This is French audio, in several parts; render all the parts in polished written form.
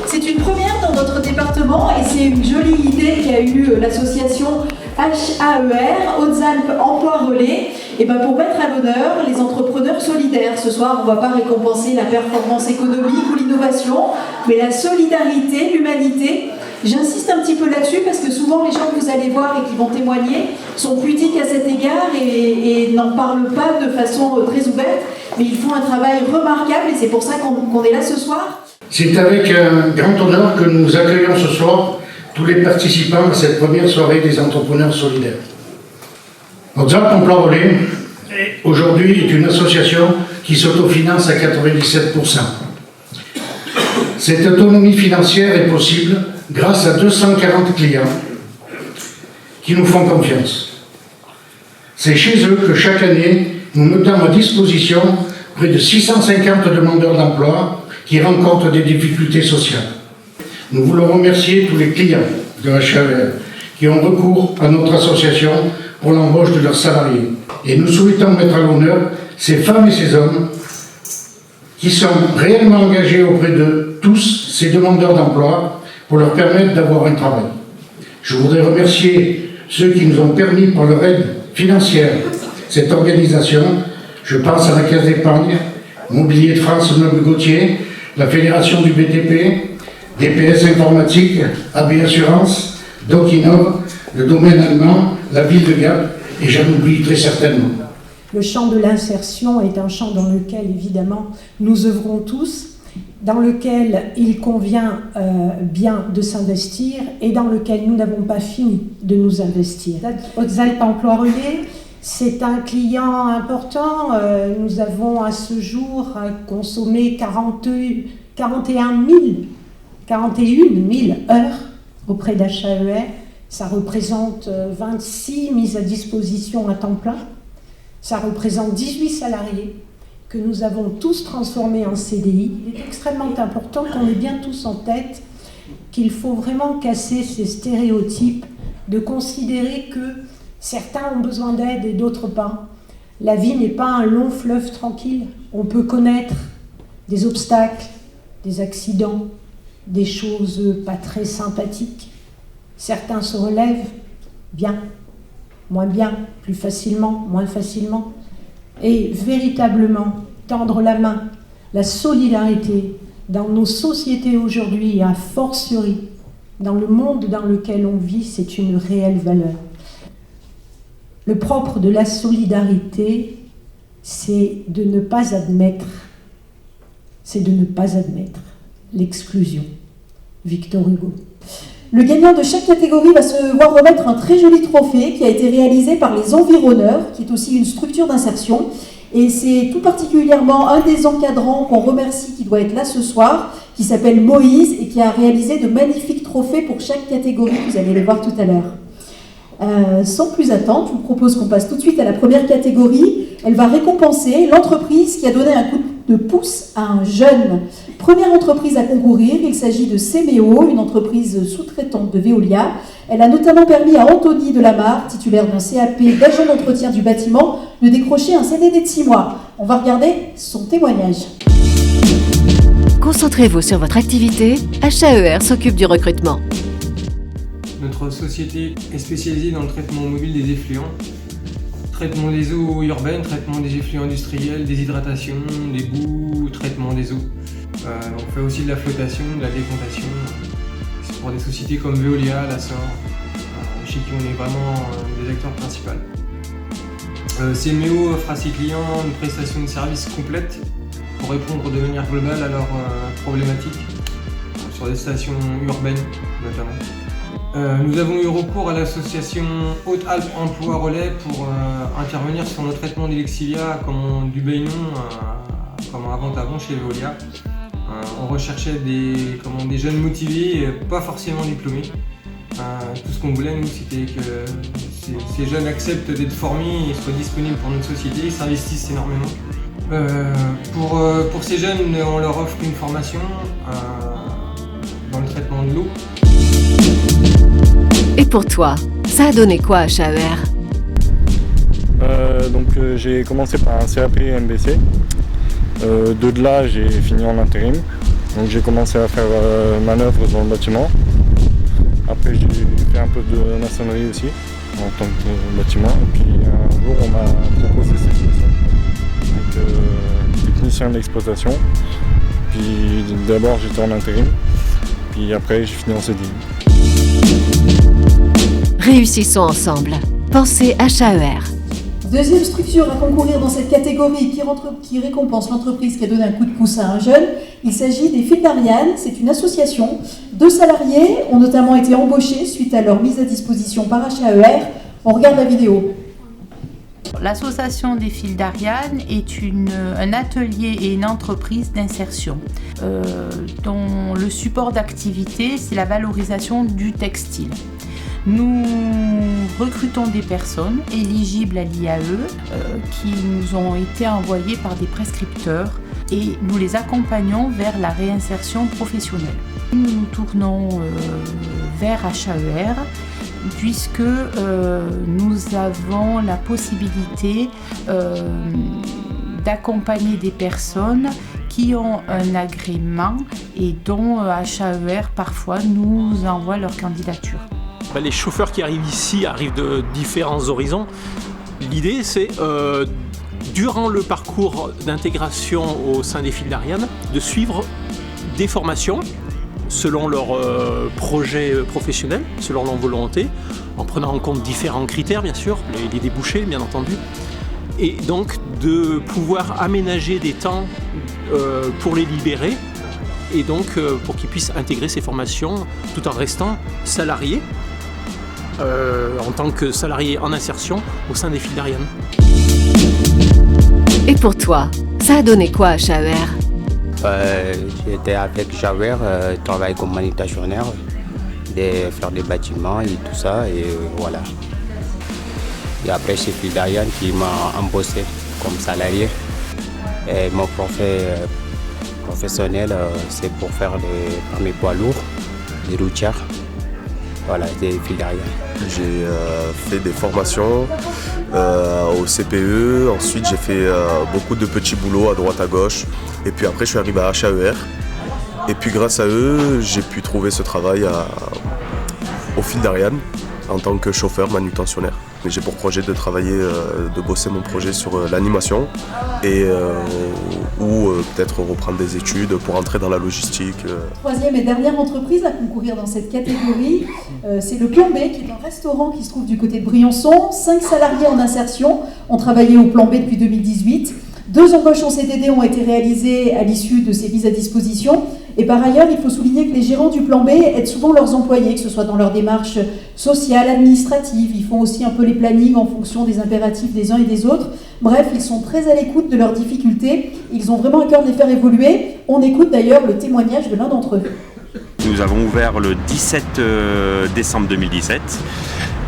C'est une première dans notre département et c'est une jolie idée qu'a eue l'association HAER, Hautes-Alpes Emploi Relais, et pour mettre à l'honneur les entrepreneurs solidaires. Ce soir, on ne va pas récompenser la performance économique ou l'innovation, mais la solidarité, l'humanité. J'insiste un petit peu là-dessus parce que souvent les gens que vous allez voir et qui vont témoigner sont pudiques à cet égard et n'en parlent pas de façon très ouverte, mais ils font un travail remarquable et c'est pour ça qu'on est là ce soir. C'est avec un grand honneur que nous accueillons ce soir tous les participants à cette première soirée des entrepreneurs solidaires. Hautes-Alpes Emploi Relais, aujourd'hui, est une association qui s'autofinance à 97%. Cette autonomie financière est possible grâce à 240 clients qui nous font confiance. C'est chez eux que chaque année, nous mettons à disposition près de 650 demandeurs d'emploi qui rencontrent des difficultés sociales. Nous voulons remercier tous les clients de HAER qui ont recours à notre association pour l'embauche de leurs salariés. Et nous souhaitons mettre à l'honneur ces femmes et ces hommes qui sont réellement engagés auprès de tous ces demandeurs d'emploi pour leur permettre d'avoir un travail. Je voudrais remercier ceux qui nous ont permis par leur aide financière cette organisation. Je pense à la Caisse d'épargne, Mobilier de France Meubles Gauthier, la Fédération du BTP, DPS Informatique, AB Assurance, Docinov, le domaine allemand, la ville de Gap, et j'en oublie très certainement. Le champ de l'insertion est un champ dans lequel, évidemment, nous œuvrons tous, dans lequel il convient bien de s'investir et dans lequel nous n'avons pas fini de nous investir. Hautes-Alpes Emploi Relais, c'est un client important. Nous avons à ce jour consommé 41 000 heures auprès d'HAER. Ça représente 26 mises à disposition à temps plein. Ça représente 18 salariés que nous avons tous transformés en CDI. Il est extrêmement important qu'on ait bien tous en tête qu'il faut vraiment casser ces stéréotypes de considérer que certains ont besoin d'aide et d'autres pas. La vie n'est pas un long fleuve tranquille. On peut connaître des obstacles, des accidents, des choses pas très sympathiques. Certains se relèvent bien, moins bien, plus facilement, moins facilement. Et véritablement tendre la main, la solidarité dans nos sociétés aujourd'hui et a fortiori dans le monde dans lequel on vit, c'est une réelle valeur. Le propre de la solidarité, c'est de ne pas admettre l'exclusion. Victor Hugo. Le gagnant de chaque catégorie va se voir remettre un très joli trophée qui a été réalisé par les Environneurs, qui est aussi une structure d'insertion. Et c'est tout particulièrement un des encadrants qu'on remercie, qui doit être là ce soir, qui s'appelle Moïse et qui a réalisé de magnifiques trophées pour chaque catégorie. Vous allez les voir tout à l'heure. Sans plus attendre, je vous propose qu'on passe tout de suite à la première catégorie. Elle va récompenser l'entreprise qui a donné un coup de pouce à un jeune. Première entreprise à concourir, il s'agit de Céméo, une entreprise sous-traitante de Veolia. Elle a notamment permis à Anthony Delamarre, titulaire d'un CAP d'agent d'entretien du bâtiment, de décrocher un CDD de 6 mois. On va regarder son témoignage. Concentrez-vous sur votre activité, HAER s'occupe du recrutement. Notre société est spécialisée dans le traitement mobile des effluents, traitement des eaux urbaines, traitement des effluents industriels, déshydratation, des boues, traitement des eaux. On fait aussi de la flottation, de la décontation. C'est pour des sociétés comme Veolia, Lassor, chez qui on est vraiment des acteurs principaux. Céméo offre à ses clients une prestation de service complète pour répondre de manière globale à leurs problématiques, sur des stations urbaines notamment. Nous avons eu recours à l'association Hautes-Alpes Emploi Relais pour intervenir sur le traitement des lexilia comme du Bénon, comme avant chez Veolia. On recherchait des jeunes motivés, pas forcément diplômés. Tout ce qu'on voulait, nous, c'était que ces jeunes acceptent d'être formés et soient disponibles pour notre société, s'investissent énormément. Pour ces jeunes, on leur offre une formation dans le traitement de l'eau. Et pour toi, ça a donné quoi à HAER ? J'ai commencé par un CAP MBC. De là, j'ai fini en intérim. Donc j'ai commencé à faire manœuvre dans le bâtiment. Après j'ai fait un peu de maçonnerie aussi en tant que bâtiment. Et puis un jour on m'a proposé cette mission. Donc technicien d'exploitation. Puis d'abord j'étais en intérim. Puis après j'ai fini en CDI. Réussissons ensemble. Pensez HAER. Deuxième structure à concourir dans cette catégorie qui récompense l'entreprise qui a donné un coup de pouce à un jeune, il s'agit des Fils d'Ariane. C'est une association. 2 salariés ont notamment été embauchés suite à leur mise à disposition par HAER. On regarde la vidéo. L'association des Fils d'Ariane est un atelier et une entreprise d'insertion dont le support d'activité, c'est la valorisation du textile. Nous recrutons des personnes éligibles à l'IAE qui nous ont été envoyées par des prescripteurs et nous les accompagnons vers la réinsertion professionnelle. Nous nous tournons vers HAER puisque nous avons la possibilité d'accompagner des personnes qui ont un agrément et dont HAER parfois nous envoie leur candidature. Les chauffeurs qui arrivent ici arrivent de différents horizons. L'idée, c'est, durant le parcours d'intégration au sein des Fils d'Ariane, de suivre des formations selon leur projet professionnel, selon leur volonté, en prenant en compte différents critères, bien sûr, les débouchés, bien entendu, et donc de pouvoir aménager des temps pour les libérer, et donc pour qu'ils puissent intégrer ces formations tout en restant salariés, en tant que salarié en insertion au sein des Fils d'Ariane. Et pour toi, ça a donné quoi à HAER? J'étais avec HAER, je travaille comme manutentionnaire, faire des bâtiments et tout ça, et voilà. Et après, c'est Fils d'Ariane qui m'a embauché comme salarié. Et mon professionnel, c'est pour faire mes poids lourds, des routières. Voilà, des Fils d'Ariane. J'ai fait des formations au CPE, ensuite j'ai fait beaucoup de petits boulots à droite à gauche, et puis après je suis arrivé à HAER, et puis grâce à eux j'ai pu trouver ce travail au Fils d'Ariane en tant que chauffeur manutentionnaire. Mais j'ai pour projet de travailler, de bosser mon projet sur l'animation ou peut-être reprendre des études pour entrer dans la logistique. Troisième et dernière entreprise à concourir dans cette catégorie, c'est le Plan B, qui est un restaurant qui se trouve du côté de Briançon. 5 salariés en insertion ont travaillé au Plan B depuis 2018. 2 embauches en CDD ont été réalisées à l'issue de ces mises à disposition. Et par ailleurs, il faut souligner que les gérants du Plan B aident souvent leurs employés, que ce soit dans leur démarche sociale, administrative. Ils font aussi un peu les plannings en fonction des impératifs des uns et des autres. Bref, ils sont très à l'écoute de leurs difficultés. Ils ont vraiment à cœur de les faire évoluer. On écoute d'ailleurs le témoignage de l'un d'entre eux. Nous avons ouvert le 17 décembre 2017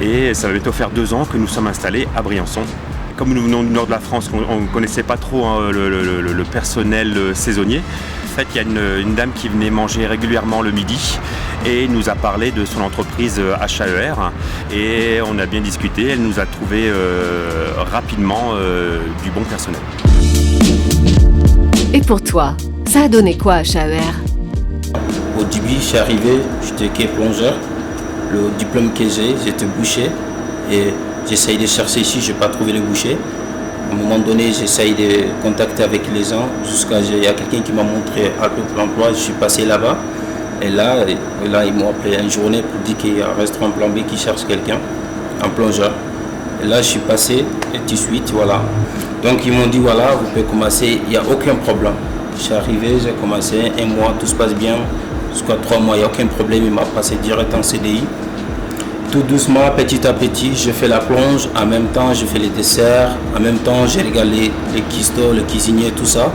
et ça va bientôt faire 2 ans que nous sommes installés à Briançon. Comme nous venons du nord de la France, on ne connaissait pas trop le personnel saisonnier. En fait, il y a une dame qui venait manger régulièrement le midi et nous a parlé de son entreprise HAER et on a bien discuté. Elle nous a trouvé rapidement du bon personnel. Et pour toi, ça a donné quoi à HAER? Au début, je suis arrivé, j'étais plongeur. Le diplôme que j'étais boucher et j'essaye de chercher ici, je n'ai pas trouvé le boucher. À un moment donné, j'essaye de contacter avec les gens jusqu'à il y a quelqu'un qui m'a montré un peu l'emploi. Je suis passé là-bas et là ils m'ont appelé une journée pour dire qu'il y a un restaurant Plan B qui cherche quelqu'un, un plongeur. Et là, je suis passé et tout de suite, voilà. Donc ils m'ont dit voilà, vous pouvez commencer, il n'y a aucun problème. Je suis arrivé, j'ai commencé 1 mois, tout se passe bien. Jusqu'à 3 mois, il n'y a aucun problème, il m'a passé direct en CDI. Tout doucement, petit à petit, je fais la plonge, en même temps je fais les desserts, en même temps je regarde les cuistots, le cuisinier, tout ça.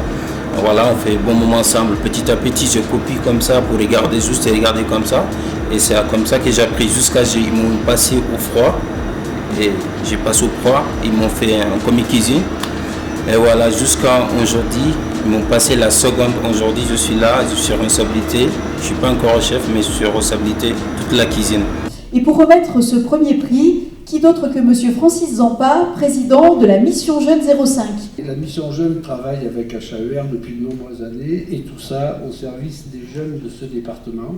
Voilà, on fait bon moment ensemble. Petit à petit, je copie comme ça pour regarder, juste regarder comme ça. Et c'est comme ça que j'ai appris jusqu'à ils m'ont passé au froid. Et j'ai passé au froid, ils m'ont fait un commis cuisine. Et voilà, jusqu'à aujourd'hui, ils m'ont passé la seconde. Aujourd'hui, je suis là, je suis en responsabilité. Je ne suis pas encore chef, mais je suis en responsabilité toute la cuisine. Et pour remettre ce premier prix, Qui d'autre que Monsieur Francis Zampa, président de la Mission Jeune 05. La Mission Jeune travaille avec HAER depuis de nombreuses années et tout ça au service des jeunes de ce département.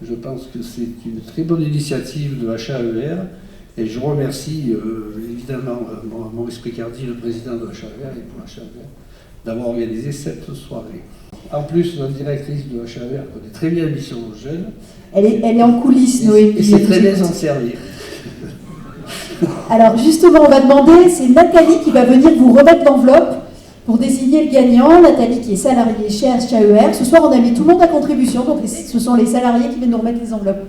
Je pense que c'est une très bonne initiative de HAER et je remercie évidemment Maurice Picardi, le président de HAER et pour HAER, d'avoir organisé cette soirée. En plus, notre directrice de HAER connaît très bien la Mission Jeune. Elle est en coulisses, Noémie. Et c'est très bien s'en servir. Alors justement, on va demander, c'est Nathalie qui va venir vous remettre l'enveloppe pour désigner le gagnant. Nathalie qui est salariée chez HAER. Ce soir, on a mis tout le monde à contribution, donc ce sont les salariés qui viennent nous remettre les enveloppes.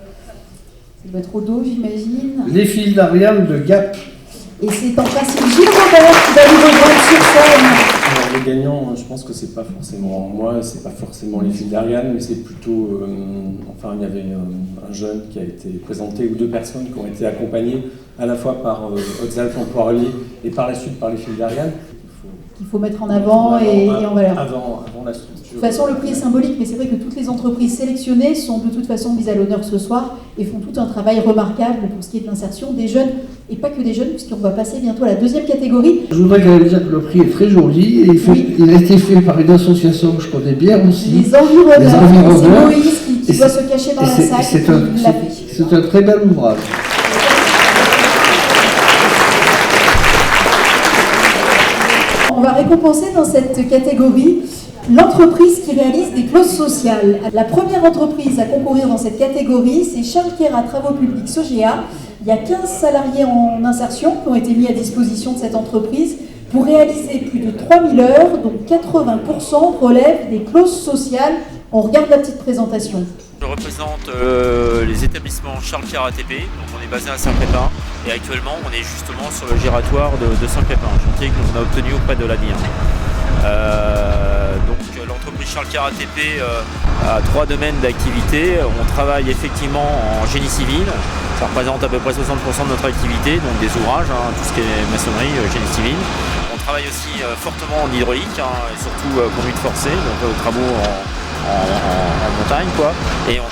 Ça doit être au dos, j'imagine. Les filles d'Ariane de Gap. Et c'est en principe Gilles Robert qui va nous rejoindre sur scène. Alors, les gagnants, je pense que c'est pas forcément moi, c'est pas forcément les filles d'Ariane, mais c'est plutôt. Enfin, il y avait un jeune qui a été présenté, ou deux personnes qui ont été accompagnées à la fois par Hautes-Alpes Emploi-Relié et par la suite par les filles d'Ariane. Qu'il faut mettre en avant et en valeur. Avant la structure. De toute façon, le prix est symbolique, mais c'est vrai que toutes les entreprises sélectionnées sont de toute façon mises à l'honneur ce soir et font tout un travail remarquable pour ce qui est de l'insertion des jeunes, et pas que des jeunes, puisqu'on va passer bientôt à la deuxième catégorie. Je voudrais quand même dire que le prix est très joli, et il a été fait par une association que je connais bien aussi. Les Environneurs. C'est Moïse qui doit se cacher dans la salle. C'est un très bel ouvrage. On va récompenser dans cette catégorie l'entreprise qui réalise des clauses sociales. La première entreprise à concourir dans cette catégorie, c'est Charles Kera Travaux Publics SOGEA. Il y a 15 salariés en insertion qui ont été mis à disposition de cette entreprise pour réaliser plus de 3000 heures, dont 80% relèvent des clauses sociales. On regarde la petite présentation. Je représente les établissements Charles Kera ATP, donc on est basé à Saint-Crépin et actuellement on est justement sur le giratoire de Saint-Crépin, un chantier que nous avons obtenu auprès de l'ADIR. Donc l'entreprise Charles Kera ATP a 3 domaines d'activité. On travaille effectivement en génie civil, ça représente à peu près 60% de notre activité, donc des ouvrages, tout ce qui est maçonnerie, génie civil. On travaille aussi fortement en hydraulique, et surtout conduite forcée, donc travaux en montagne, quoi. Et on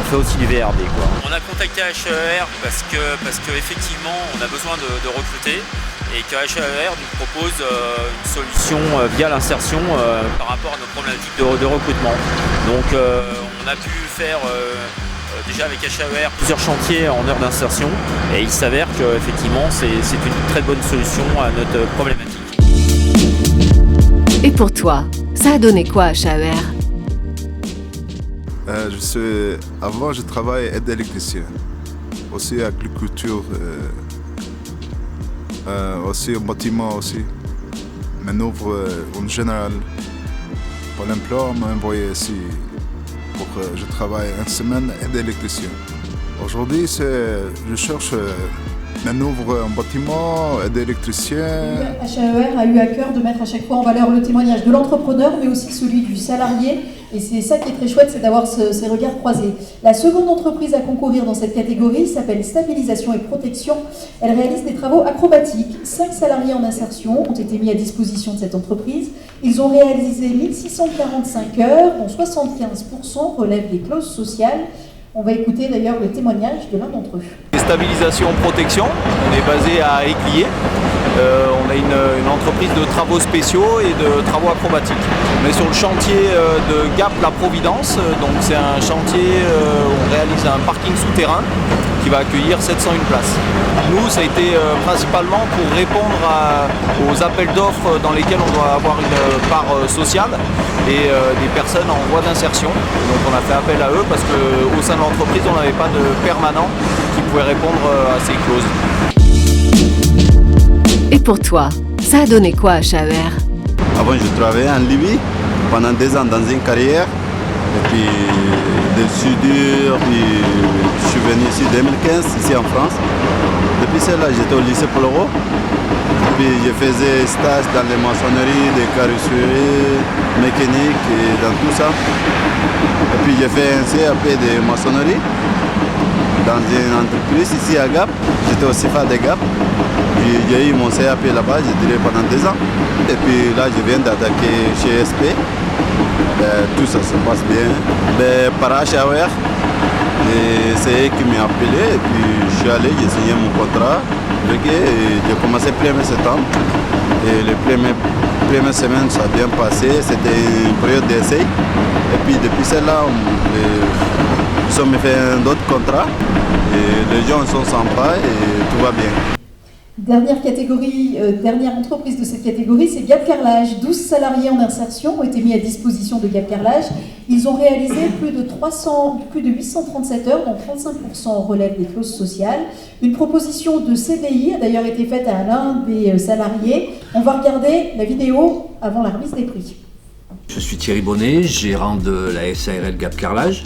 fait aussi du VRD, quoi. On a contacté HAER parce que effectivement on a besoin de recruter et que HAER nous propose une solution via l'insertion par rapport à nos problématiques de recrutement. Donc on a pu faire déjà avec HAER plusieurs chantiers en heures d'insertion et il s'avère qu'effectivement c'est une très bonne solution à notre problématique. Et pour toi, ça a donné quoi HAER? Avant, je travaillais aide électricien, aussi agriculture, aussi au bâtiment aussi, manœuvre en général. Pour l'emploi, on m'a envoyé ici pour que je travaille une semaine aide électricien. Aujourd'hui, je cherche manœuvre en bâtiment, aide électricien. HAER a eu à cœur de mettre à chaque fois en valeur le témoignage de l'entrepreneur, mais aussi celui du salarié. Et c'est ça qui est très chouette, c'est d'avoir ces regards croisés. La seconde entreprise à concourir dans cette catégorie s'appelle Stabilisation et Protection. Elle réalise des travaux acrobatiques. 5 salariés en insertion ont été mis à disposition de cette entreprise. Ils ont réalisé 1645 heures, dont 75% relèvent des clauses sociales. On va écouter d'ailleurs le témoignage de l'un d'entre eux. Stabilisation Protection, on est basé à Églier. On a une entreprise de travaux spéciaux et de travaux acrobatiques. On est sur le chantier de Gap La Providence, donc c'est un chantier où on réalise un parking souterrain qui va accueillir 701 places. Nous, ça a été principalement pour répondre aux appels d'offres dans lesquels on doit avoir une part sociale et des personnes en voie d'insertion. Donc on a fait appel à eux parce qu'au sein de l'entreprise, on n'avait pas de permanent qui pouvait répondre à ces clauses. Et pour toi, ça a donné quoi HAER? Avant, je travaillais en Libye pendant 2 ans dans une carrière. Et puis, de soudure, puis je suis venu ici en 2015, ici en France. Depuis cela, j'étais au lycée Paul Leroux. Puis, je faisais stage dans les maçonneries, des carrosseries, mécaniques et dans tout ça. Et puis, j'ai fait un CAP de maçonnerie dans une entreprise ici à Gap. J'étais au CFA de Gap. Puis j'ai eu mon CAP là-bas, j'ai duré pendant 2 ans. Et puis là, je viens d'attaquer chez SP. Tout ça se passe bien. Par HAER, Et c'est eux qui m'ont appelé et puis je suis allé, j'ai signé mon contrat avec eux et j'ai commencé le 1er septembre. Et les premières semaines ça a bien passé, c'était une période d'essai. Et puis depuis celle-là, ils ont fait un autre contrat et les gens sont sympas et tout va bien. Dernière catégorie, dernière entreprise de cette catégorie, c'est Gap Carrelage. 12 salariés en insertion ont été mis à disposition de Gap Carrelage. Ils ont réalisé plus de 837 heures, dont 35% relèvent des clauses sociales. Une proposition de CDI a d'ailleurs été faite à l'un des salariés. On va regarder la vidéo avant la remise des prix. Je suis Thierry Bonnet, gérant de la SARL Gap Carrelage.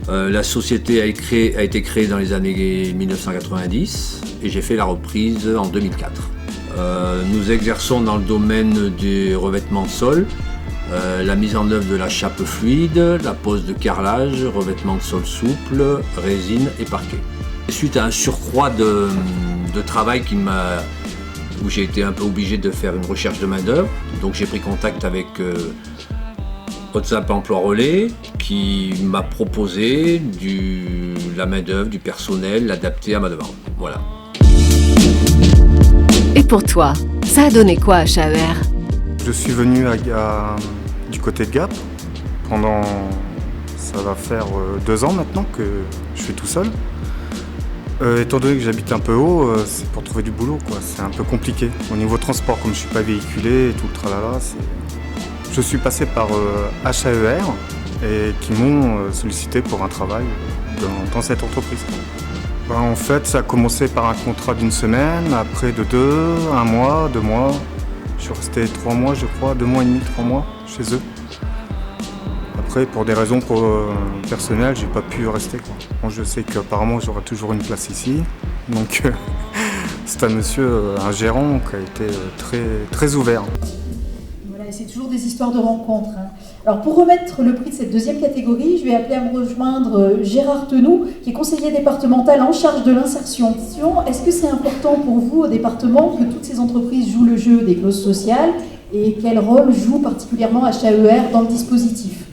La société a été créée dans les années 1990 et j'ai fait la reprise en 2004. Nous exerçons dans le domaine du revêtement sol, la mise en œuvre de la chape fluide, la pose de carrelage, revêtement de sol souple, résine et parquet. Suite à un surcroît de travail où j'ai été un peu obligé de faire une recherche de main-d'œuvre, donc j'ai pris contact avec WhatsApp Emploi Relais qui m'a proposé la main-d'œuvre, du personnel adapté à ma demande. Voilà. Et pour toi, ça a donné quoi à HAER? Je suis venu du côté de Gap pendant, ça va faire 2 ans maintenant que je suis tout seul. Étant donné que j'habite un peu haut, c'est pour trouver du boulot, quoi. C'est un peu compliqué. Au niveau transport, comme je ne suis pas véhiculé et tout le tralala, je suis passé par HAER et qui m'ont sollicité pour un travail dans cette entreprise. En fait, ça a commencé par un contrat d'1 semaine, après de 1 mois, 2 mois. Je suis resté 3 mois, je crois, 2 mois et demi, 3 mois chez eux. Après, pour des raisons personnelles, j'ai pas pu rester, quoi. Bon, je sais qu'apparemment, j'aurai toujours une place ici. Donc, c'est un monsieur, un gérant qui a été très ouvert. C'est toujours des histoires de rencontres. Alors pour remettre le prix de cette deuxième catégorie, je vais appeler à me rejoindre Gérard Tenou, qui est conseiller départemental en charge de l'insertion. Est-ce que c'est important pour vous au département que toutes ces entreprises jouent le jeu des clauses sociales et quel rôle joue particulièrement HAER dans le dispositif?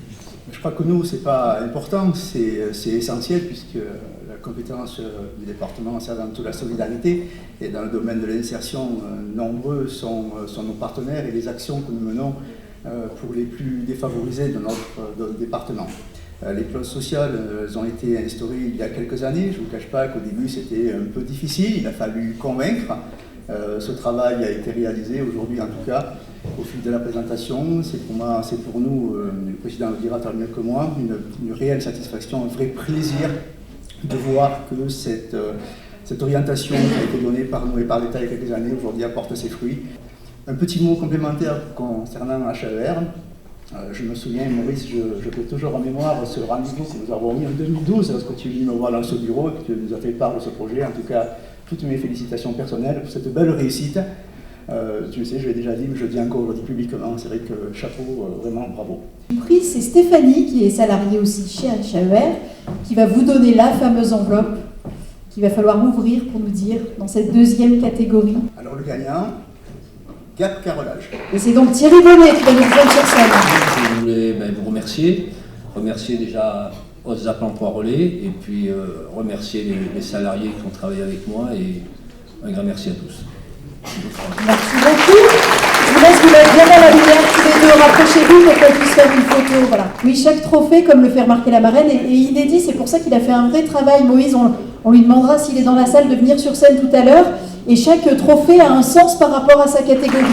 Je crois que nous, ce n'est pas important, c'est essentiel puisque la compétence du département sert dans toute la solidarité et dans le domaine de l'insertion, nombreux sont nos partenaires et les actions que nous menons pour les plus défavorisés de notre département. Les clauses sociales, elles ont été instaurées il y a quelques années. Je ne vous cache pas qu'au début c'était un peu difficile, il a fallu convaincre. Ce travail a été réalisé aujourd'hui en tout cas. Au fil de la présentation, c'est pour nous, le président le dira mieux que moi, une réelle satisfaction, un vrai plaisir de voir que cette orientation qui a été donnée par nous et par l'État il y a quelques années, aujourd'hui apporte ses fruits. Un petit mot complémentaire concernant HAER. Je me souviens, Maurice, je fais toujours en mémoire ce rendez-vous que nous avons mis en 2012, lorsque tu es venu me voir dans ce bureau et que tu nous as fait part de ce projet. En tout cas, toutes mes félicitations personnelles pour cette belle réussite. Tu le sais, je l'ai déjà dit, mais je le dis encore aujourd'hui publiquement, c'est vrai que chapeau, vraiment bravo. Le prix, c'est Stéphanie, qui est salariée aussi chez HAER, qui va vous donner la fameuse enveloppe qu'il va falloir ouvrir pour nous dire dans cette deuxième catégorie. Alors le gagnant, Gap Carrelage. Et c'est donc Thierry Bonnet qui va nous rejoindre sur scène. Je voulais vous remercier déjà WhatsApp Emploi Relais et puis remercier les salariés qui ont travaillé avec moi et un grand merci à tous. Merci beaucoup. Je vous laisse vous mettre bien dans la lumière tous les deux. Rapprochez-vous pour qu'on puisse faire une photo. Voilà. Oui, chaque trophée, comme le fait remarquer la marraine, est inédit. C'est pour ça qu'il a fait un vrai travail. Moïse, on lui demandera s'il est dans la salle de venir sur scène tout à l'heure. Et chaque trophée a un sens par rapport à sa catégorie.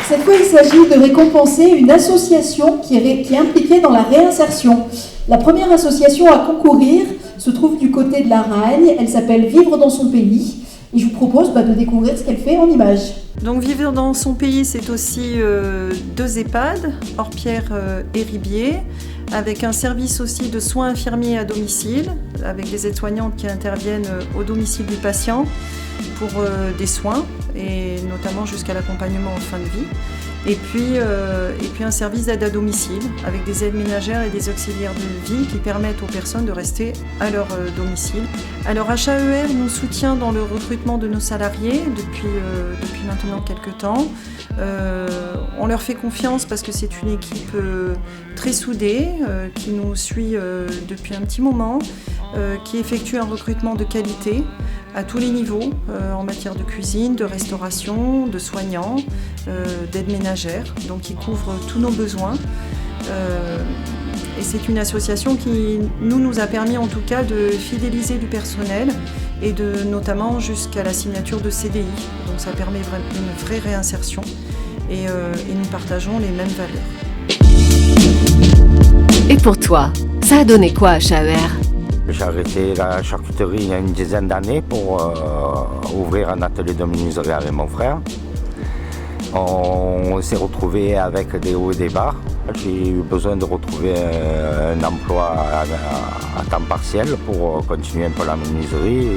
Cette fois, il s'agit de récompenser une association qui est impliquée dans la réinsertion. La première association à concourir se trouve du côté de la Ragne. Elle s'appelle Vivre dans son pays. Et je vous propose de découvrir ce qu'elle fait en images. Donc Vivre dans son pays, c'est aussi 2 EHPAD, Orpierre et Ribier, avec un service aussi de soins infirmiers à domicile, avec des aides-soignantes qui interviennent au domicile du patient pour des soins, et notamment jusqu'à l'accompagnement en fin de vie. Et puis un service d'aide à domicile avec des aides ménagères et des auxiliaires de vie qui permettent aux personnes de rester à leur domicile. Alors HAER nous soutient dans le recrutement de nos salariés depuis maintenant quelques temps. On leur fait confiance parce que c'est une équipe très soudée qui nous suit depuis un petit moment. qui effectue un recrutement de qualité à tous les niveaux, en matière de cuisine, de restauration, de soignants, d'aide ménagère, donc qui couvre tous nos besoins. Et c'est une association qui nous a permis en tout cas de fidéliser du personnel et notamment jusqu'à la signature de CDI. Donc ça permet une vraie réinsertion et nous partageons les mêmes valeurs. Et pour toi, ça a donné quoi à HAER ? J'ai arrêté la charcuterie il y a une dizaine d'années pour ouvrir un atelier de menuiserie avec mon frère. On s'est retrouvés avec des hauts et des bas. J'ai eu besoin de retrouver un emploi à temps partiel pour continuer un peu la menuiserie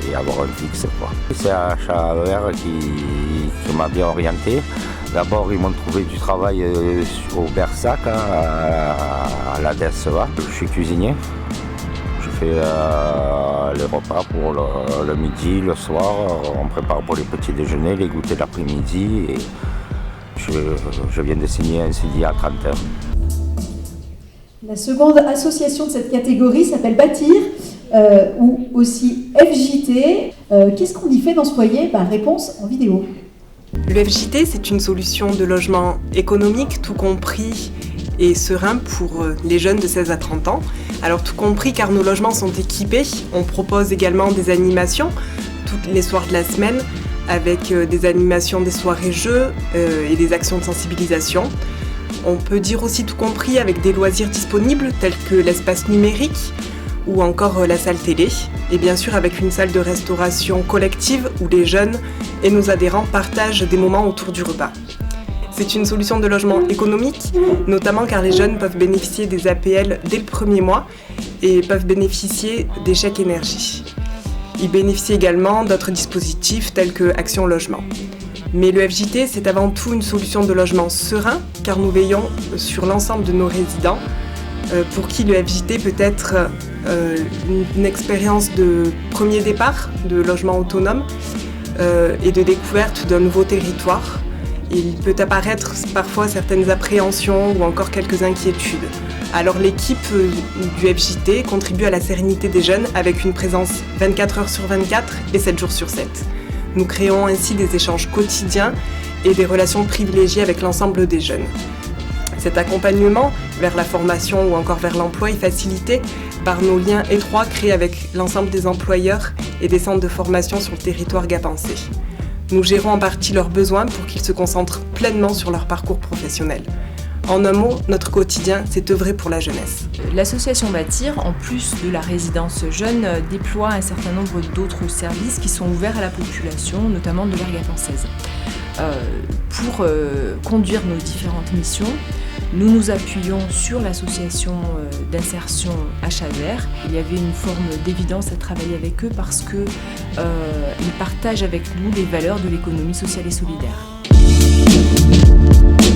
et avoir un fixe, quoi. C'est HAER qui m'a bien orienté. D'abord, ils m'ont trouvé du travail au Bersac, à la DSEA. Je suis cuisinier. Je fais les repas pour le midi, le soir. On prépare pour les petits déjeuners, les goûters l'après-midi. Et je viens de signer un CDI à 30 heures. La seconde association de cette catégorie s'appelle Bâtir, ou aussi FJT. Qu'est-ce qu'on y fait dans ce foyer ? Réponse en vidéo. Le FJT, c'est une solution de logement économique, tout compris et serein pour les jeunes de 16 à 30 ans. Alors tout compris car nos logements sont équipés. On propose également des animations tous les soirs de la semaine avec des animations des soirées jeux et des actions de sensibilisation. On peut dire aussi tout compris avec des loisirs disponibles tels que l'espace numérique ou encore la salle télé. Et bien sûr avec une salle de restauration collective où les jeunes et nos adhérents partagent des moments autour du repas. C'est une solution de logement économique, notamment car les jeunes peuvent bénéficier des APL dès le premier mois et peuvent bénéficier des chèques énergie. Ils bénéficient également d'autres dispositifs tels que Action Logement. Mais le FJT, c'est avant tout une solution de logement serein, car nous veillons sur l'ensemble de nos résidents, pour qui le FJT peut être une expérience de premier départ, de logement autonome et de découverte d'un nouveau territoire. Il peut apparaître parfois certaines appréhensions ou encore quelques inquiétudes. Alors l'équipe du FJT contribue à la sérénité des jeunes avec une présence 24 heures sur 24 et 7 jours sur 7. Nous créons ainsi des échanges quotidiens et des relations privilégiées avec l'ensemble des jeunes. Cet accompagnement vers la formation ou encore vers l'emploi est facilité par nos liens étroits créés avec l'ensemble des employeurs et des centres de formation sur le territoire gapençais. Nous gérons en partie leurs besoins pour qu'ils se concentrent pleinement sur leur parcours professionnel. En un mot, notre quotidien, c'est œuvrer pour la jeunesse. L'association Bâtir, en plus de la résidence jeune, déploie un certain nombre d'autres services qui sont ouverts à la population, notamment de l'aire gapençaise. Pour conduire nos différentes missions, nous nous appuyons sur l'association d'insertion HAER. Il y avait une forme d'évidence à travailler avec eux parce qu'ils partagent avec nous les valeurs de l'économie sociale et solidaire.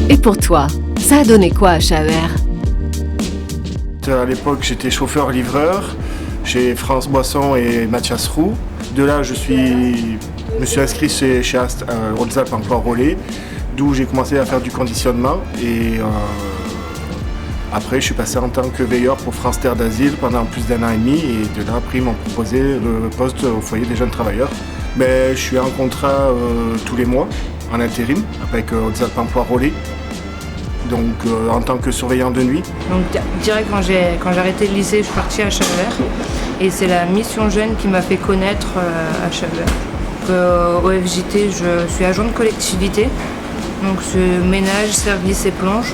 Et pour toi, ça a donné quoi à HAER ? À l'époque, j'étais chauffeur-livreur chez France Boisson et Mathias Roux. De là, je me suis inscrit chez Hautes-Alpes Emploi Relais, d'où j'ai commencé à faire du conditionnement. Et après, je suis passé en tant que veilleur pour France Terre d'Asile pendant plus d'1 an et demi. Et de là, après, ils m'ont proposé le poste au foyer des jeunes travailleurs. Mais je suis en contrat tous les mois, en intérim, avec Hautes-Alpes Emploi Relais. Donc en tant que surveillant de nuit. Donc direct quand j'ai arrêté le lycée, je suis partie à HAER et c'est la mission jeune qui m'a fait connaître HAER. Au FJT, je suis agent de collectivité, donc c'est ménage, service et plonge.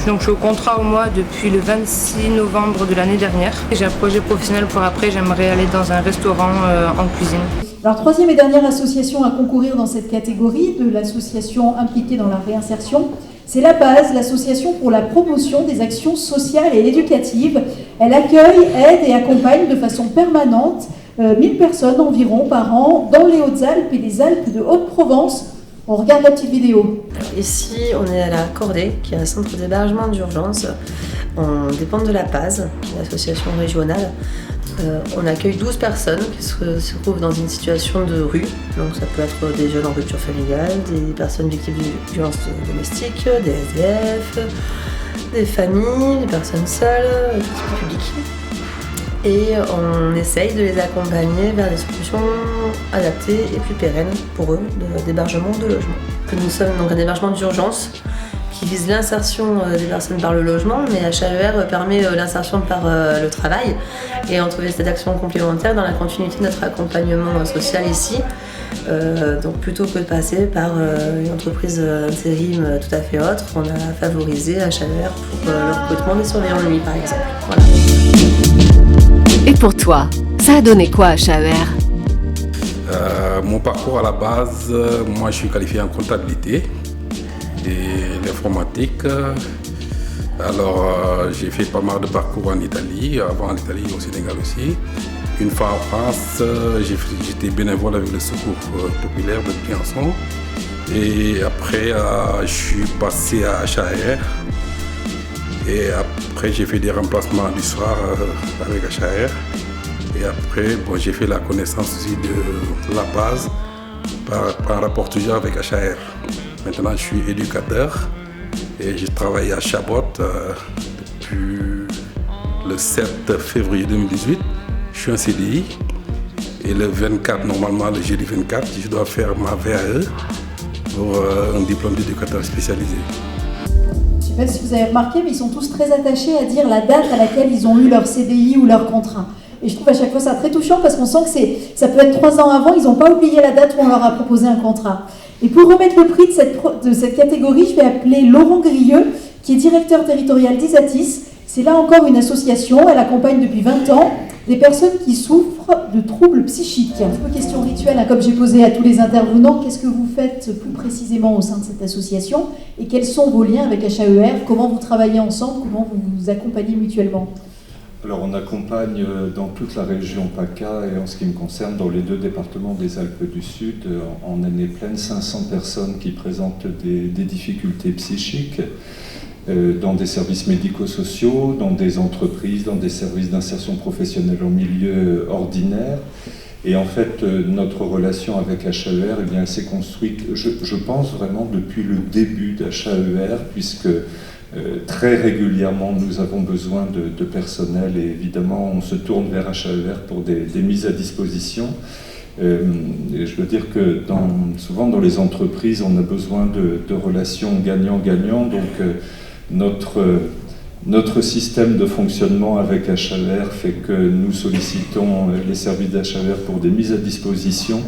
Donc je suis au contrat au mois depuis le 26 novembre de l'année dernière. J'ai un projet professionnel pour après, j'aimerais aller dans un restaurant en cuisine. Alors, troisième et dernière association à concourir dans cette catégorie de l'association impliquée dans la réinsertion, c'est la BASE, l'association pour la promotion des actions sociales et éducatives. Elle accueille, aide et accompagne de façon permanente 1000 personnes environ par an dans les Hautes-Alpes et les Alpes de Haute-Provence. On regarde la petite vidéo. Ici, on est à la Cordée, qui est un centre d'hébergement d'urgence. On dépend de la PASE, l'association régionale. On accueille 12 personnes qui se trouvent dans une situation de rue. Donc ça peut être des jeunes en rupture familiale, des personnes victimes de violences domestiques, des SDF, des familles, des personnes seules, des publics. et on essaye de les accompagner vers des solutions adaptées et plus pérennes pour eux d'hébergement ou de logement. Nous sommes donc un hébergement d'urgence qui vise l'insertion des personnes par le logement, mais HAER permet l'insertion par le travail et on trouve cette action complémentaire dans la continuité de notre accompagnement social ici. Donc plutôt que de passer par une entreprise d'intérim tout à fait autre, on a favorisé HAER pour le recrutement des surveillants de nuit par exemple. Voilà. Et pour toi, ça a donné quoi HAER? Mon parcours à la base, moi je suis qualifié en comptabilité et l'informatique. Alors j'ai fait pas mal de parcours en Italie, avant en Italie et au Sénégal aussi. Une fois en France, j'étais bénévole avec le Secours populaire de Briançon. Et après, je suis passé à HAER. Et après, j'ai fait des remplacements du soir avec HAER. Et après, j'ai fait la connaissance aussi de la base par rapport toujours avec HAER. Maintenant, je suis éducateur et je travaille à Chabot depuis le 7 février 2018. Je suis en CDI et le 24, normalement le jeudi 24, je dois faire ma VAE pour un diplôme d'éducateur spécialisé. Je ne sais pas si vous avez remarqué, mais ils sont tous très attachés à dire la date à laquelle ils ont eu leur CDI ou leur contrat. Et je trouve à chaque fois ça très touchant parce qu'on sent que ça peut être 3 ans avant, ils n'ont pas oublié la date où on leur a proposé un contrat. Et pour remettre le prix de cette catégorie, je vais appeler Laurent Grieux, qui est directeur territorial d'Isatis. C'est là encore une association, elle accompagne depuis 20 ans des personnes qui souffrent de troubles psychiques. Un peu question rituelle, comme j'ai posé à tous les intervenants, qu'est-ce que vous faites plus précisément au sein de cette association et quels sont vos liens avec HAER? Comment vous travaillez ensemble? Comment vous vous accompagnez mutuellement? Alors on accompagne dans toute la région PACA et en ce qui me concerne dans les 2 départements des Alpes du Sud en année pleine 500 personnes qui présentent des difficultés psychiques dans des services médico-sociaux, dans des entreprises, dans des services d'insertion professionnelle en milieu ordinaire. Et en fait, notre relation avec HAER, eh bien, elle s'est construite, je pense vraiment depuis le début d'HAER, puisque très régulièrement nous avons besoin de personnel et évidemment on se tourne vers HAER pour des mises à disposition. Et je veux dire que souvent dans les entreprises on a besoin de relations gagnant-gagnant, donc notre système de fonctionnement avec HAER fait que nous sollicitons les services d'HAER pour des mises à disposition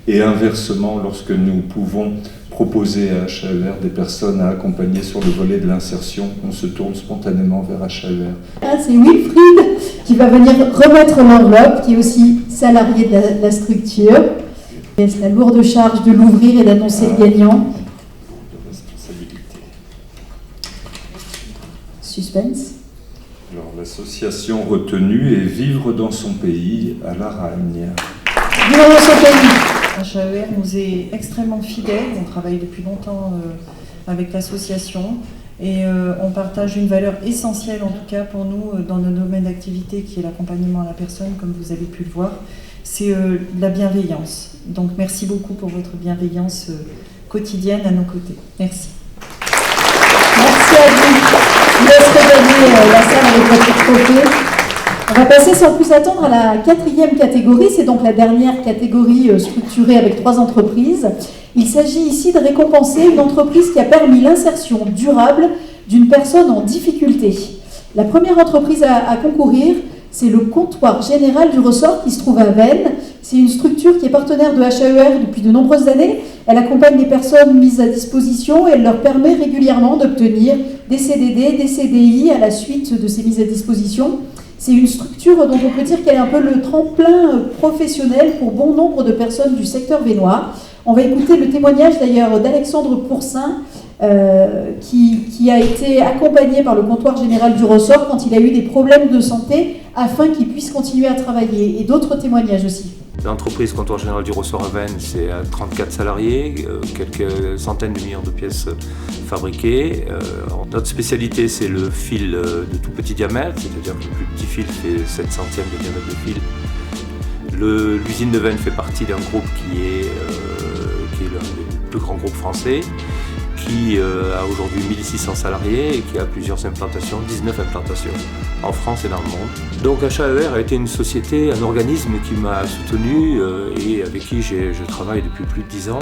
et inversement, lorsque nous pouvons proposer à HAER des personnes à accompagner sur le volet de l'insertion, on se tourne spontanément vers HAER. C'est Wilfried qui va venir remettre l'enveloppe, qui est aussi salarié de la structure. Et c'est la lourde charge de l'ouvrir et d'annoncer le gagnant. Suspense. Alors, l'association retenue est Vivre dans son pays à Laragne. Vivre dans son pays. HAER nous est extrêmement fidèle, on travaille depuis longtemps avec l'association et on partage une valeur essentielle en tout cas pour nous dans notre domaine d'activité qui est l'accompagnement à la personne, comme vous avez pu le voir, c'est la bienveillance. Donc merci beaucoup pour votre bienveillance quotidienne à nos côtés. Merci. Merci à vous. Je laisse regagner la salle avec votre trophée. On va passer sans plus attendre à la 4e catégorie, c'est donc la dernière catégorie structurée avec 3 entreprises. Il s'agit ici de récompenser une entreprise qui a permis l'insertion durable d'une personne en difficulté. La première entreprise à concourir, c'est le comptoir général du ressort qui se trouve à Veynes. C'est une structure qui est partenaire de HAER depuis de nombreuses années. Elle accompagne des personnes mises à disposition et elle leur permet régulièrement d'obtenir des CDD, des CDI à la suite de ces mises à disposition. C'est une structure dont on peut dire qu'elle est un peu le tremplin professionnel pour bon nombre de personnes du secteur vénois. On va écouter le témoignage d'ailleurs d'Alexandre Pourcin, qui a été accompagné par le comptoir général du ressort quand il a eu des problèmes de santé afin qu'il puisse continuer à travailler, et d'autres témoignages aussi. L'entreprise Comptoir Général du Ressort à Veynes, c'est 34 salariés, quelques centaines de millions de pièces fabriquées. Notre spécialité, c'est le fil de tout petit diamètre, c'est-à-dire que le plus petit fil fait 7 centièmes de diamètre de fil. L'usine de Veynes fait partie d'un groupe qui est l'un des plus grands groupes français, qui a aujourd'hui 1600 salariés et qui a plusieurs implantations, 19 implantations en France et dans le monde. Donc HAER a été une société, un organisme qui m'a soutenu et avec qui je travaille depuis plus de 10 ans.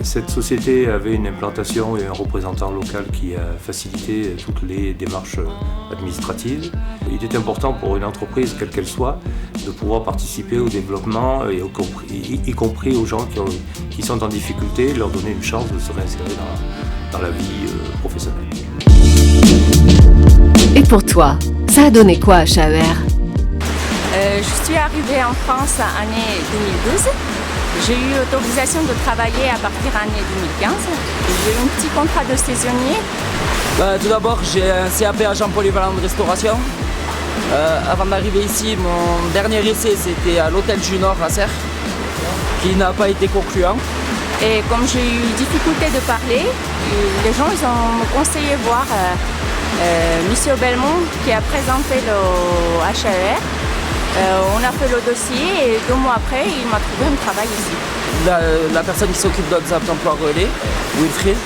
Cette société avait une implantation et un représentant local qui a facilité toutes les démarches administratives. Il est important pour une entreprise, quelle qu'elle soit, de pouvoir participer au développement, et y compris aux gens qui sont en difficulté, leur donner une chance de se réinsérer dans la vie professionnelle. Et pour toi, ça a donné quoi à HAER? Je suis arrivée en France en année 2012. J'ai eu autorisation de travailler à partir de l'année 2015. J'ai eu un petit contrat de saisonnier. Tout d'abord, j'ai un CAP agent polyvalent de restauration. Avant d'arriver ici, mon dernier essai c'était à l'hôtel du Nord à Serres, qui n'a pas été concluant. Et comme j'ai eu difficulté de parler, les gens ils ont conseillé voir Monsieur Belmont qui a présenté le HAER. On a fait le dossier et 2 mois après, il m'a trouvé un travail ici. La personne qui s'occupe d'Odzap Emploi Relais, Wilfried,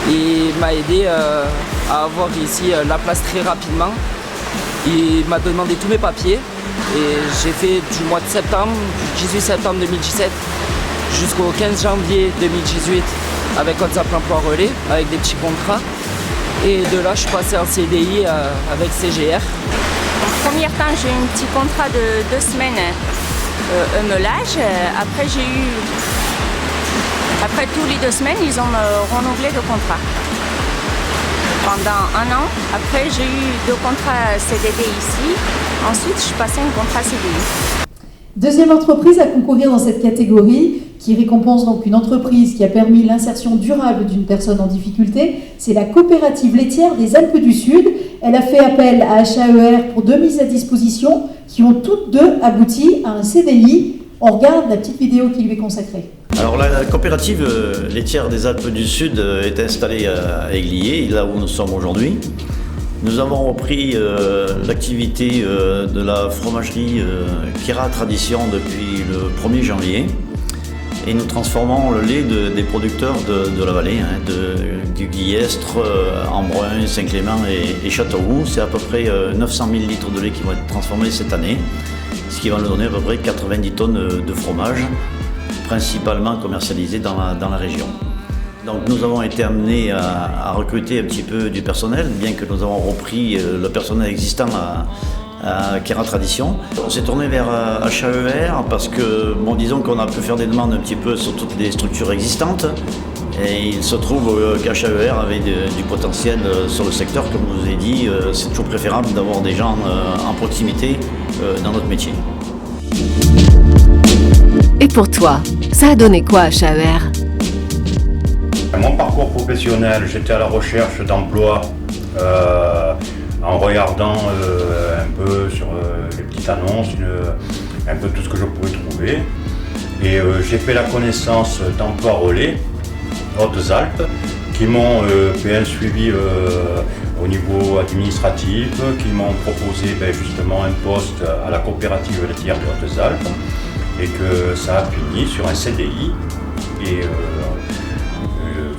il m'a aidé à avoir ici la place très rapidement. Il m'a demandé tous mes papiers et j'ai fait du mois de septembre, du 18 septembre 2017 jusqu'au 15 janvier 2018 avec Odzap Emploi Relais, avec des petits contrats. Et de là, je suis passé en CDI avec CGR. En premier temps, j'ai eu un petit contrat de 2 semaines melage. Après tous les 2 semaines, ils ont renouvelé le contrat. Pendant 1 an, après j'ai eu 2 contrats CDD ici. Ensuite, je suis passée un contrat CDI. Deuxième entreprise à concourir dans cette catégorie, qui récompense donc une entreprise qui a permis l'insertion durable d'une personne en difficulté, c'est la coopérative laitière des Alpes du Sud. Elle a fait appel à HAER pour 2 mises à disposition qui ont toutes 2 abouti à un CDI. On regarde la petite vidéo qui lui est consacrée. Alors la coopérative laitière des Alpes du Sud est installée à Aiglier, là où nous sommes aujourd'hui. Nous avons repris l'activité de la fromagerie Kira Tradition depuis le 1er janvier. Et nous transformons le lait des producteurs de la vallée, du Guillestre, Embrun, Saint-Clément et Châteauroux. C'est à peu près 900 000 litres de lait qui vont être transformés cette année, ce qui va nous donner à peu près 90 tonnes de fromage, principalement commercialisé dans la région. Donc nous avons été amenés à recruter un petit peu du personnel, bien que nous avons repris le personnel existant à Kira Tradition. On s'est tourné vers HAER parce que, disons qu'on a pu faire des demandes un petit peu sur toutes les structures existantes. Et il se trouve qu'HAER avait du potentiel sur le secteur. Comme je vous ai dit, c'est toujours préférable d'avoir des gens en proximité dans notre métier. Et pour toi, ça a donné quoi à HAER? Mon parcours professionnel, j'étais à la recherche d'emploi en regardant un peu sur les petites annonces, un peu tout ce que je pouvais trouver. Et j'ai fait la connaissance d'Emploi Relais, Hautes-Alpes, qui m'ont fait un suivi au niveau administratif, qui m'ont proposé justement un poste à la coopérative laitière de Hautes-Alpes et que ça a fini sur un CDI. Et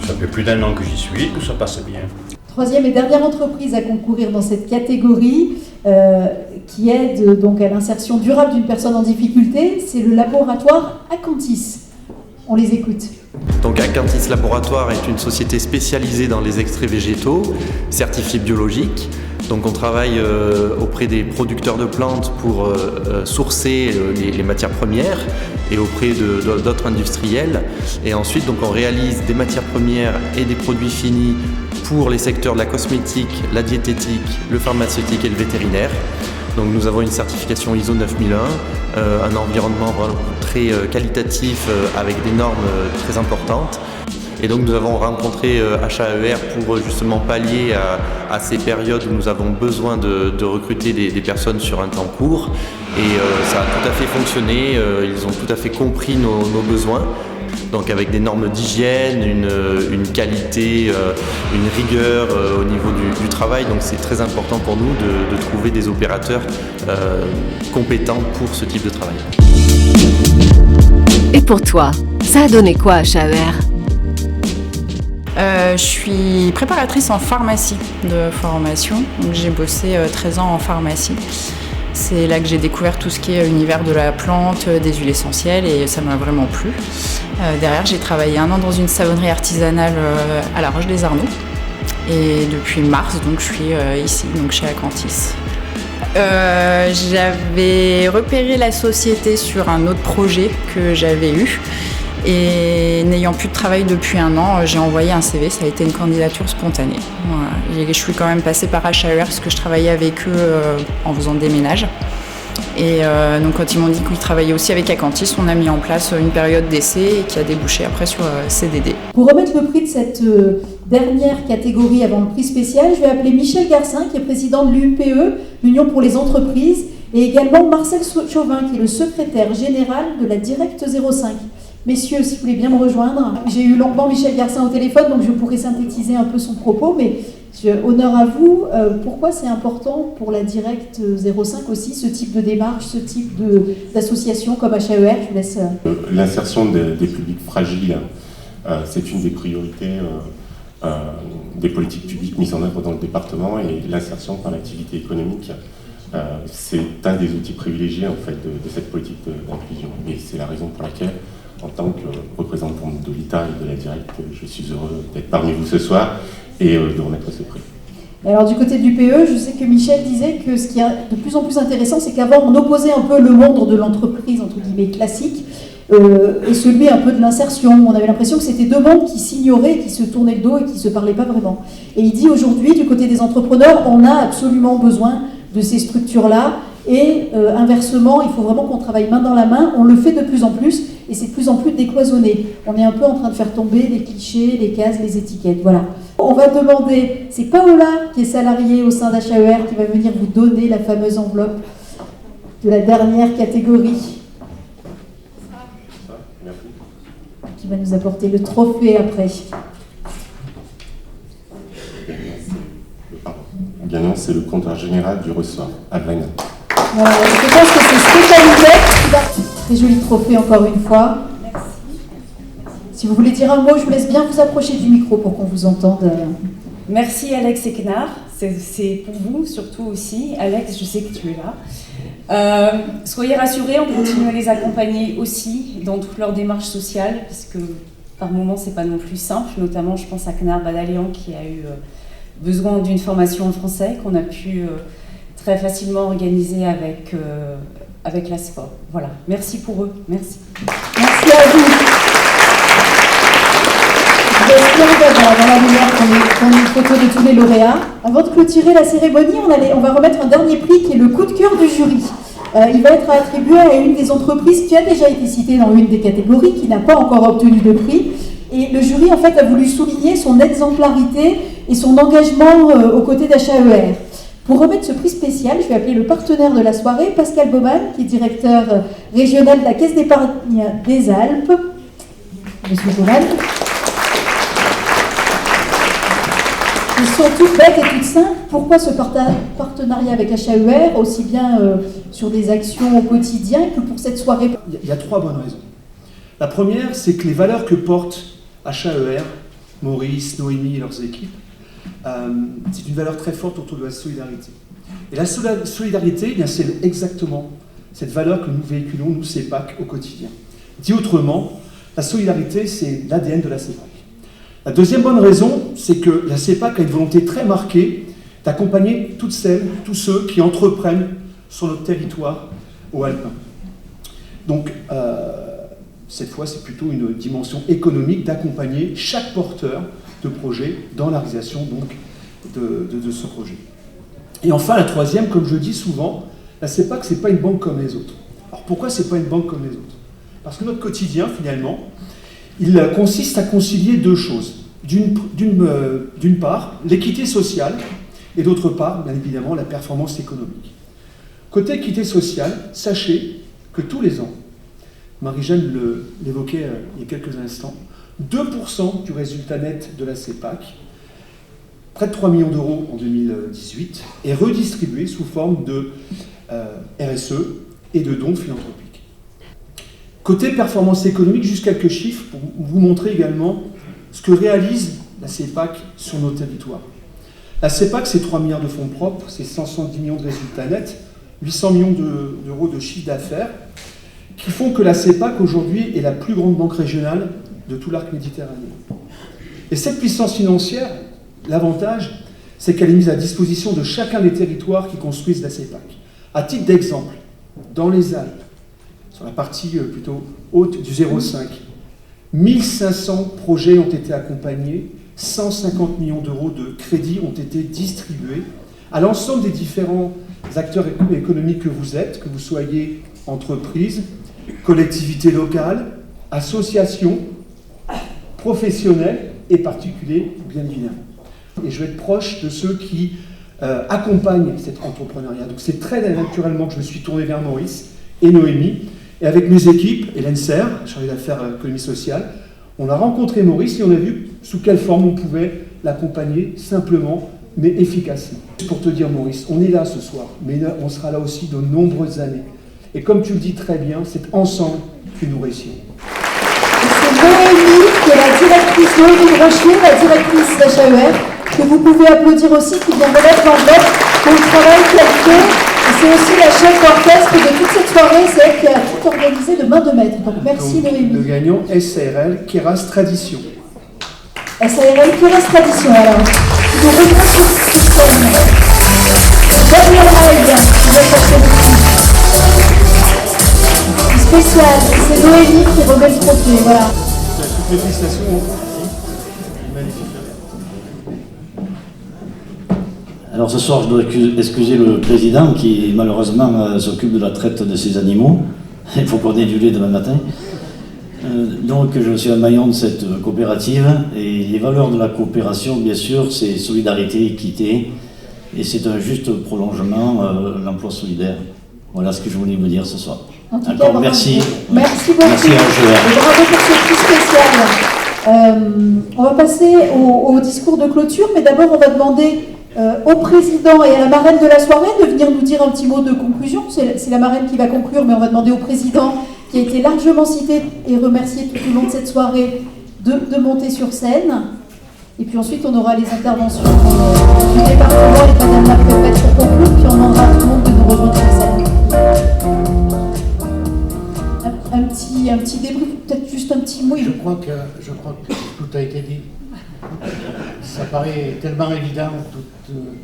ça fait plus d'1 an que j'y suis, tout ça passe bien. Troisième et dernière entreprise à concourir dans cette catégorie qui aide donc à l'insertion durable d'une personne en difficulté, c'est le laboratoire Acantis. On les écoute. Donc Acantis Laboratoire est une société spécialisée dans les extraits végétaux, certifiés biologiques. Donc on travaille auprès des producteurs de plantes pour sourcer les matières premières et auprès d'autres industriels. Et ensuite donc on réalise des matières premières et des produits finis pour les secteurs de la cosmétique, la diététique, le pharmaceutique et le vétérinaire. Donc nous avons une certification ISO 9001, un environnement très qualitatif avec des normes très importantes. Et donc nous avons rencontré HAER pour justement pallier à ces périodes où nous avons besoin de recruter des personnes sur un temps court. Et ça a tout à fait fonctionné, ils ont tout à fait compris nos besoins. Donc avec des normes d'hygiène, une qualité, une rigueur au niveau du travail. Donc c'est très important pour nous de trouver des opérateurs compétents pour ce type de travail. Et pour toi, ça a donné quoi à HAER ? Je suis préparatrice en pharmacie de formation, donc j'ai bossé 13 ans en pharmacie. C'est là que j'ai découvert tout ce qui est univers de la plante, des huiles essentielles et ça m'a vraiment plu. Derrière, j'ai travaillé 1 an dans une savonnerie artisanale à La Roche-des-Arnoux et depuis mars, donc je suis ici, donc chez Acantis. J'avais repéré la société sur un autre projet que j'avais eu. Et n'ayant plus de travail depuis 1 an, j'ai envoyé un CV, ça a été une candidature spontanée. Voilà. Je suis quand même passée par HAER parce que je travaillais avec eux en faisant des ménages. Et donc quand ils m'ont dit qu'ils travaillaient aussi avec Acantis, on a mis en place une période d'essai qui a débouché après sur CDD. Pour remettre le prix de cette dernière catégorie avant le prix spécial, je vais appeler Michel Garcin, qui est président de l'UPE, l'Union pour les entreprises, et également Marcel Chauvin, qui est le secrétaire général de la Direct 05. Messieurs, si vous voulez bien me rejoindre. J'ai eu longuement Michel Garcin au téléphone, donc je pourrais synthétiser un peu son propos, mais honneur à vous. Pourquoi c'est important pour la Direct 05 aussi, ce type de démarche, ce type d'association comme HAER? Je vous laisse... L'insertion des publics fragiles, c'est une des priorités des politiques publiques mises en œuvre dans le département, et l'insertion par l'activité économique, c'est un des outils privilégiés en fait, de cette politique d'inclusion. Et c'est la raison pour laquelle, en tant que représentant de l'État et de la Direct, je suis heureux d'être parmi vous ce soir et de remettre ce prix. Alors du côté du PE, je sais que Michel disait que ce qui est de plus en plus intéressant, c'est qu'avant on opposait un peu le monde de l'entreprise, entre guillemets, classique, et celui un peu de l'insertion. On avait l'impression que c'était 2 mondes qui s'ignoraient, qui se tournaient le dos et qui ne se parlaient pas vraiment. Et il dit aujourd'hui, du côté des entrepreneurs, on a absolument besoin de ces structures-là, et inversement, il faut vraiment qu'on travaille main dans la main. On le fait de plus en plus, et c'est de plus en plus décloisonné. On est un peu en train de faire tomber les clichés, les cases, les étiquettes, voilà. On va demander, c'est Paola qui est salariée au sein d'HAER qui va venir vous donner la fameuse enveloppe de la dernière catégorie. Qui va nous apporter le trophée après. Le gagnant, c'est le compteur général du ressort, Adrien. Voilà, je pense que c'est Stéphanie Beck. Très joli trophée encore une fois. Merci. Si vous voulez dire un mot, je vous laisse bien vous approcher du micro pour qu'on vous entende. Merci Alex et Knar, c'est pour vous surtout aussi. Alex, je sais que tu es là. Soyez rassurés, on continue à les accompagner aussi dans toute leur démarche sociale, parce que par moments c'est pas non plus simple, notamment je pense à Knar Badalian qui a eu besoin d'une formation en français qu'on a pu très facilement organiser avec la sport. Voilà, merci pour eux, merci. Merci à vous. Dans la lumière qu'on ait une photo de tous les lauréats. Avant de clôturer la cérémonie, on va remettre un dernier prix qui est le coup de cœur du jury. Il va être attribué à une des entreprises qui a déjà été citée dans une des catégories, qui n'a pas encore obtenu de prix. Et le jury en fait a voulu souligner son exemplarité et son engagement aux côtés d'HAER. Pour remettre ce prix spécial, je vais appeler le partenaire de la soirée, Pascal Baumann, qui est directeur régional de la Caisse d'épargne des Alpes. Monsieur Baumann. Ils sont toutes bêtes et toutes simples. Pourquoi ce partenariat avec HAER, aussi bien sur des actions au quotidien que pour cette soirée? Il y a 3 bonnes raisons. La première, c'est que les valeurs que porte HAER, Maurice, Noémie et leurs équipes, c'est une valeur très forte autour de la solidarité. Et la solidarité, eh bien, c'est exactement cette valeur que nous véhiculons, nous, CEPAC, au quotidien. Dit autrement, la solidarité, c'est l'ADN de la CEPAC. La deuxième bonne raison, c'est que la CEPAC a une volonté très marquée d'accompagner toutes celles, tous ceux qui entreprennent sur notre territoire au Alpin. Donc, cette fois, c'est plutôt une dimension économique d'accompagner chaque porteur de projet dans la réalisation donc, de ce projet. Et enfin, la troisième, comme je dis souvent, la CEPAC, ce n'est pas une banque comme les autres. Alors pourquoi ce n'est pas une banque comme les autres? Parce que notre quotidien, finalement, il consiste à concilier 2 choses. D'une part, l'équité sociale, et d'autre part, bien évidemment, la performance économique. Côté équité sociale, sachez que tous les ans, Marie-Jeanne l'évoquait il y a quelques instants, 2% du résultat net de la CEPAC, près de 3 millions d'euros en 2018, est redistribué sous forme de RSE et de dons philanthropiques. Côté performance économique, juste quelques chiffres pour vous montrer également ce que réalisent la CEPAC sur nos territoires. La CEPAC, c'est 3 milliards de fonds propres, c'est 170 millions de résultats nets, 800 millions d'euros de chiffre d'affaires, qui font que la CEPAC, aujourd'hui, est la plus grande banque régionale de tout l'arc méditerranéen. Et cette puissance financière, l'avantage, c'est qu'elle est mise à disposition de chacun des territoires qui construisent la CEPAC. À titre d'exemple, dans les Alpes, sur la partie plutôt haute du 0,5, 1500 projets ont été accompagnés, 150 millions d'euros de crédits ont été distribués à l'ensemble des différents acteurs économiques que vous êtes, que vous soyez entreprises, collectivités locales, associations, professionnels et particuliers, bien évidemment. Et je vais être proche de ceux qui accompagnent cet entrepreneuriat. Donc c'est très naturellement que je me suis tourné vers Maurice et Noémie. Et avec mes équipes, Hélène Serre, chargée d'affaires économie sociale, on a rencontré Maurice et on a vu sous quelle forme on pouvait l'accompagner simplement mais efficacement. Pour te dire Maurice, on est là ce soir, mais on sera là aussi de nombreuses années. Et comme tu le dis très bien, c'est ensemble que nous réussirons. C'est Noémie, qui est la directrice, Noémie Rocher, la directrice d'HAER, que vous pouvez applaudir aussi, qui vient remettre l'enveloppe pour le travail qu'elle fait. Et c'est aussi la chef d'orchestre de toute cette soirée, c'est elle qui a tout organisé de main de maître. Donc merci Noémie. Le gagnant SARL Keras Tradition. SARL Keras Tradition, alors. Je vous remercie sur scène. Daniel Raid, qui va chercher le prix. Spécial, c'est Noémie qui remet le trophée, voilà. Toutes les félicitations. Magnifique. Alors ce soir, je dois excuser le président qui malheureusement s'occupe de la traite de ces animaux. Il faut qu'on ait du lait demain matin. Donc je suis un maillon de cette coopérative et les valeurs de la coopération, bien sûr, c'est solidarité, équité et c'est un juste prolongement, l'emploi solidaire. Voilà ce que je voulais vous dire ce soir. En tout cas, merci. Merci beaucoup. Merci à et bravo pour ce prix spécial. On va passer au discours de clôture, mais d'abord on va demander au président et à la marraine de la soirée de venir nous dire un petit mot de conclusion. C'est la marraine qui va conclure, mais on va demander au président, qui a été largement cité et remercié tout au long de cette soirée, de monter sur scène. Et puis ensuite, on aura les interventions du département et de Madame la préfète pour conclure, puis on demandera à tout le monde de nous rejoindre sur scène. Un petit débrief, peut-être juste un petit mot. Je crois que tout a été dit. Ça paraît tellement évident,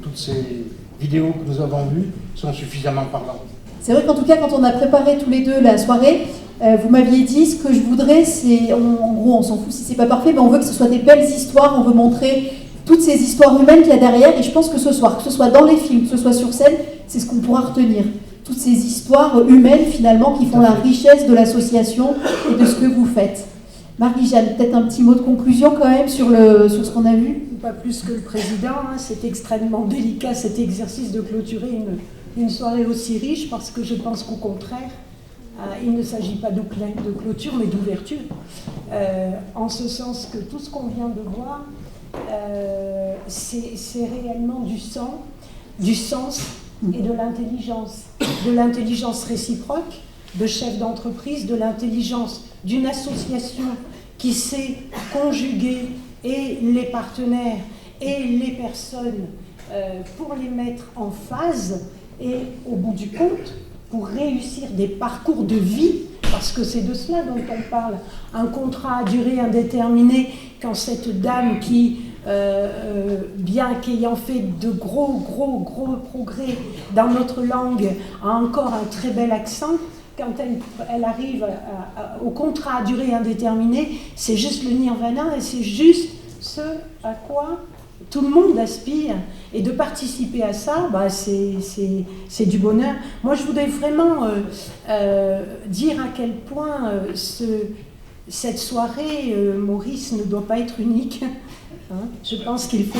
toutes ces vidéos que nous avons vues sont suffisamment parlantes. C'est vrai qu'en tout cas, quand on a préparé tous les deux la soirée, vous m'aviez dit ce que je voudrais, c'est, en gros, on s'en fout si c'est pas parfait, mais on veut que ce soit des belles histoires, on veut montrer toutes ces histoires humaines qu'il y a derrière, et je pense que ce soir, que ce soit dans les films, que ce soit sur scène, c'est ce qu'on pourra retenir. Toutes ces histoires humaines, finalement, qui font la richesse de l'association et de ce que vous faites. Marie-Jeanne, peut-être un petit mot de conclusion quand même sur ce qu'on a vu? Pas plus que le président, hein, c'est extrêmement délicat cet exercice de clôturer une soirée aussi riche, parce que je pense qu'au contraire, il ne s'agit pas de clôture, mais d'ouverture. En ce sens que tout ce qu'on vient de voir, c'est réellement du sens et de l'intelligence réciproque, de chef d'entreprise, de l'intelligence d'une association qui sait conjuguer et les partenaires et les personnes pour les mettre en phase et au bout du compte, pour réussir des parcours de vie, parce que c'est de cela dont on parle, un contrat à durée indéterminée, quand cette dame qui, bien qu'ayant fait de gros progrès dans notre langue, a encore un très bel accent, quand elle arrive au contrat à durée indéterminée, c'est juste le nirvana et c'est juste ce à quoi tout le monde aspire. Et de participer à ça, bah c'est du bonheur. Moi, je voudrais vraiment dire à quel point cette soirée, Maurice, ne doit pas être unique. Hein, je pense qu'il faut...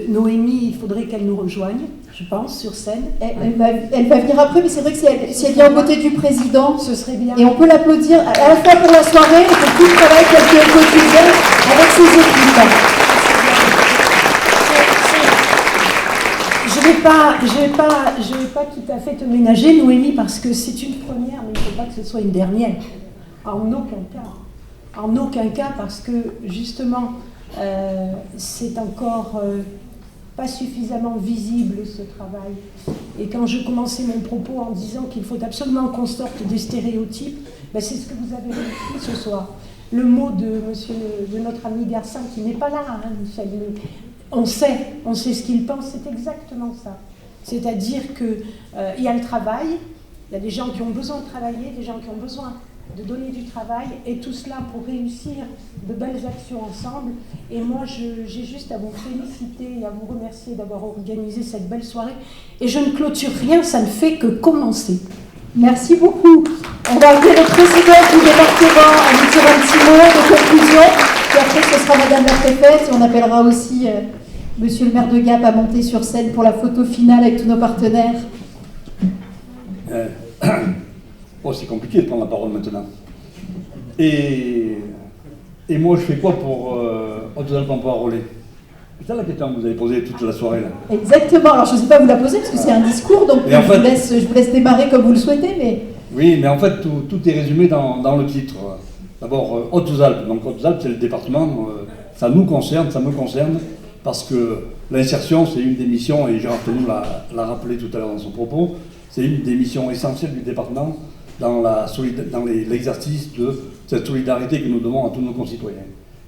Noémie, il faudrait qu'elle nous rejoigne, je pense, sur scène. Elle va venir après, mais c'est vrai que si elle vient aux côtés du président, ce serait bien. Et on peut l'applaudir à la fois pour la soirée et pour tout le travail qu'elle fait au quotidien avec ses équipes. Je vais pas tout à fait te ménager, Noémie, parce que c'est une première, mais il ne faut pas que ce soit une dernière. En aucun cas. en aucun cas, parce que justement, c'est encore pas suffisamment visible ce travail. Et quand je commençais mon propos en disant qu'il faut absolument qu'on sorte des stéréotypes, ben c'est ce que vous avez réussi ce soir. Le mot de notre ami Garcin, qui n'est pas là, hein, on sait ce qu'il pense, c'est exactement ça. C'est-à-dire qu'il y a le travail, il y a des gens qui ont besoin de travailler, des gens qui ont besoin de donner du travail, et tout cela pour réussir de belles actions ensemble. Et moi, j'ai juste à vous féliciter et à vous remercier d'avoir organisé cette belle soirée. Et je ne clôture rien, ça ne fait que commencer. Merci beaucoup. On va appeler le président du département à nous dire un petit mot de conclusion. Puis après, ce sera Madame la préfète, et on appellera aussi Monsieur le maire de Gap à monter sur scène pour la photo finale avec tous nos partenaires. Oh, c'est compliqué de prendre la parole maintenant. Et moi, je fais quoi pour Hautes-Alpes Emploi Relais? C'est ça la question que vous avez posée toute la soirée là. Exactement. Alors, je ne sais pas vous la poser parce que c'est un discours, donc je vous laisse démarrer comme vous le souhaitez. Mais... Oui, mais en fait, tout est résumé dans le titre. D'abord, Hautes-Alpes. Donc, Hautes-Alpes, c'est le département. Ça nous concerne, ça me concerne, parce que l'insertion, c'est une des missions, et Gérard Tenou l'a rappelé tout à l'heure dans son propos, c'est une des missions essentielles du département dans l'exercice de cette solidarité que nous devons à tous nos concitoyens.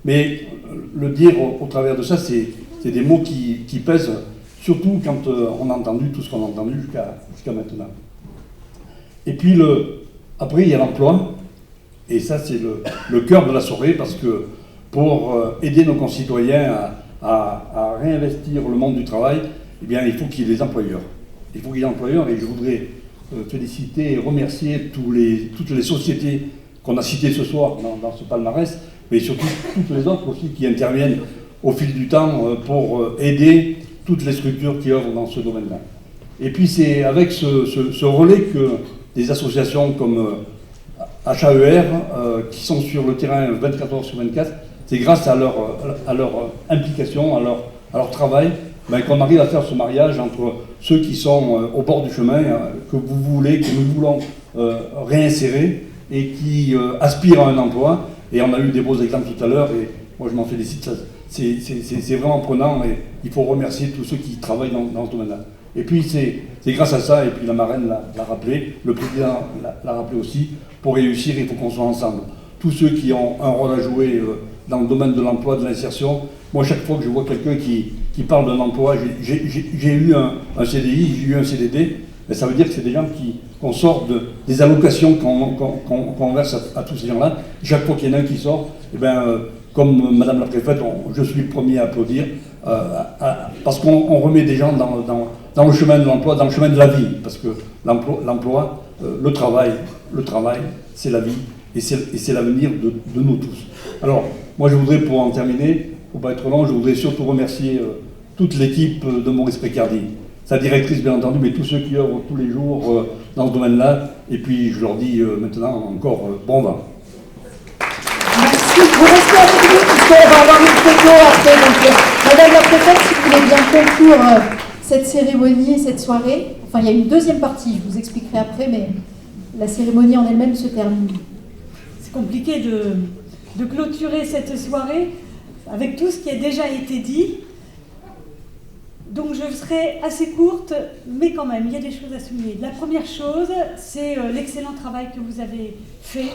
Mais le dire au travers de ça, c'est des mots qui pèsent, surtout quand on a entendu tout ce qu'on a entendu jusqu'à maintenant. Et puis après, il y a l'emploi, et ça c'est le cœur de la soirée, parce que pour aider nos concitoyens à réinvestir le monde du travail, eh bien, il faut qu'il y ait des employeurs. Il faut qu'il y ait des employeurs, et je voudrais féliciter et remercier toutes les sociétés qu'on a citées ce soir dans ce palmarès, mais surtout toutes les autres aussi qui interviennent au fil du temps pour aider toutes les structures qui œuvrent dans ce domaine-là. Et puis c'est avec ce relais que des associations comme HAER, qui sont sur le terrain 24 heures sur 24, c'est grâce à leur implication, à leur travail, qu'on arrive à faire ce mariage entre ceux qui sont au bord du chemin, que nous voulons réinsérer, et qui aspirent à un emploi. Et on a eu des beaux exemples tout à l'heure, et moi je m'en félicite, c'est vraiment prenant, et il faut remercier tous ceux qui travaillent dans ce domaine-là. Et puis c'est grâce à ça, et puis la marraine l'a rappelé, le président l'a rappelé aussi, pour réussir il faut qu'on soit ensemble. Tous ceux qui ont un rôle à jouer dans le domaine de l'emploi, de l'insertion. Moi, chaque fois que je vois quelqu'un qui parle d'un emploi, j'ai eu un CDI, j'ai eu un CDD, mais ça veut dire que c'est des gens qu'on sort des allocations qu'on verse à tous ces gens-là. Chaque fois qu'il y en a un qui sort, eh ben, comme Madame la préfète, je suis le premier à applaudir, parce qu'on remet des gens dans le chemin de l'emploi, dans le chemin de la vie, parce que l'emploi, le travail, c'est la vie, et c'est l'avenir de nous tous. Alors, moi je voudrais, pour en terminer, pour ne pas être long, je voudrais surtout remercier toute l'équipe de Maurice Pécardi, sa directrice bien entendu, mais tous ceux qui œuvrent tous les jours dans ce domaine-là, et puis je leur dis maintenant encore bon vent. Merci, vous restez avec nous, puisqu'on va avoir une photo après. Donc, Madame la préfète, si vous voulez bien conclure cette cérémonie et cette soirée, enfin il y a une deuxième partie, je vous expliquerai après, mais la cérémonie en elle-même se termine. C'est compliqué de clôturer cette soirée avec tout ce qui a déjà été dit. Donc je serai assez courte, mais quand même, il y a des choses à souligner. La première chose, c'est l'excellent travail que vous avez fait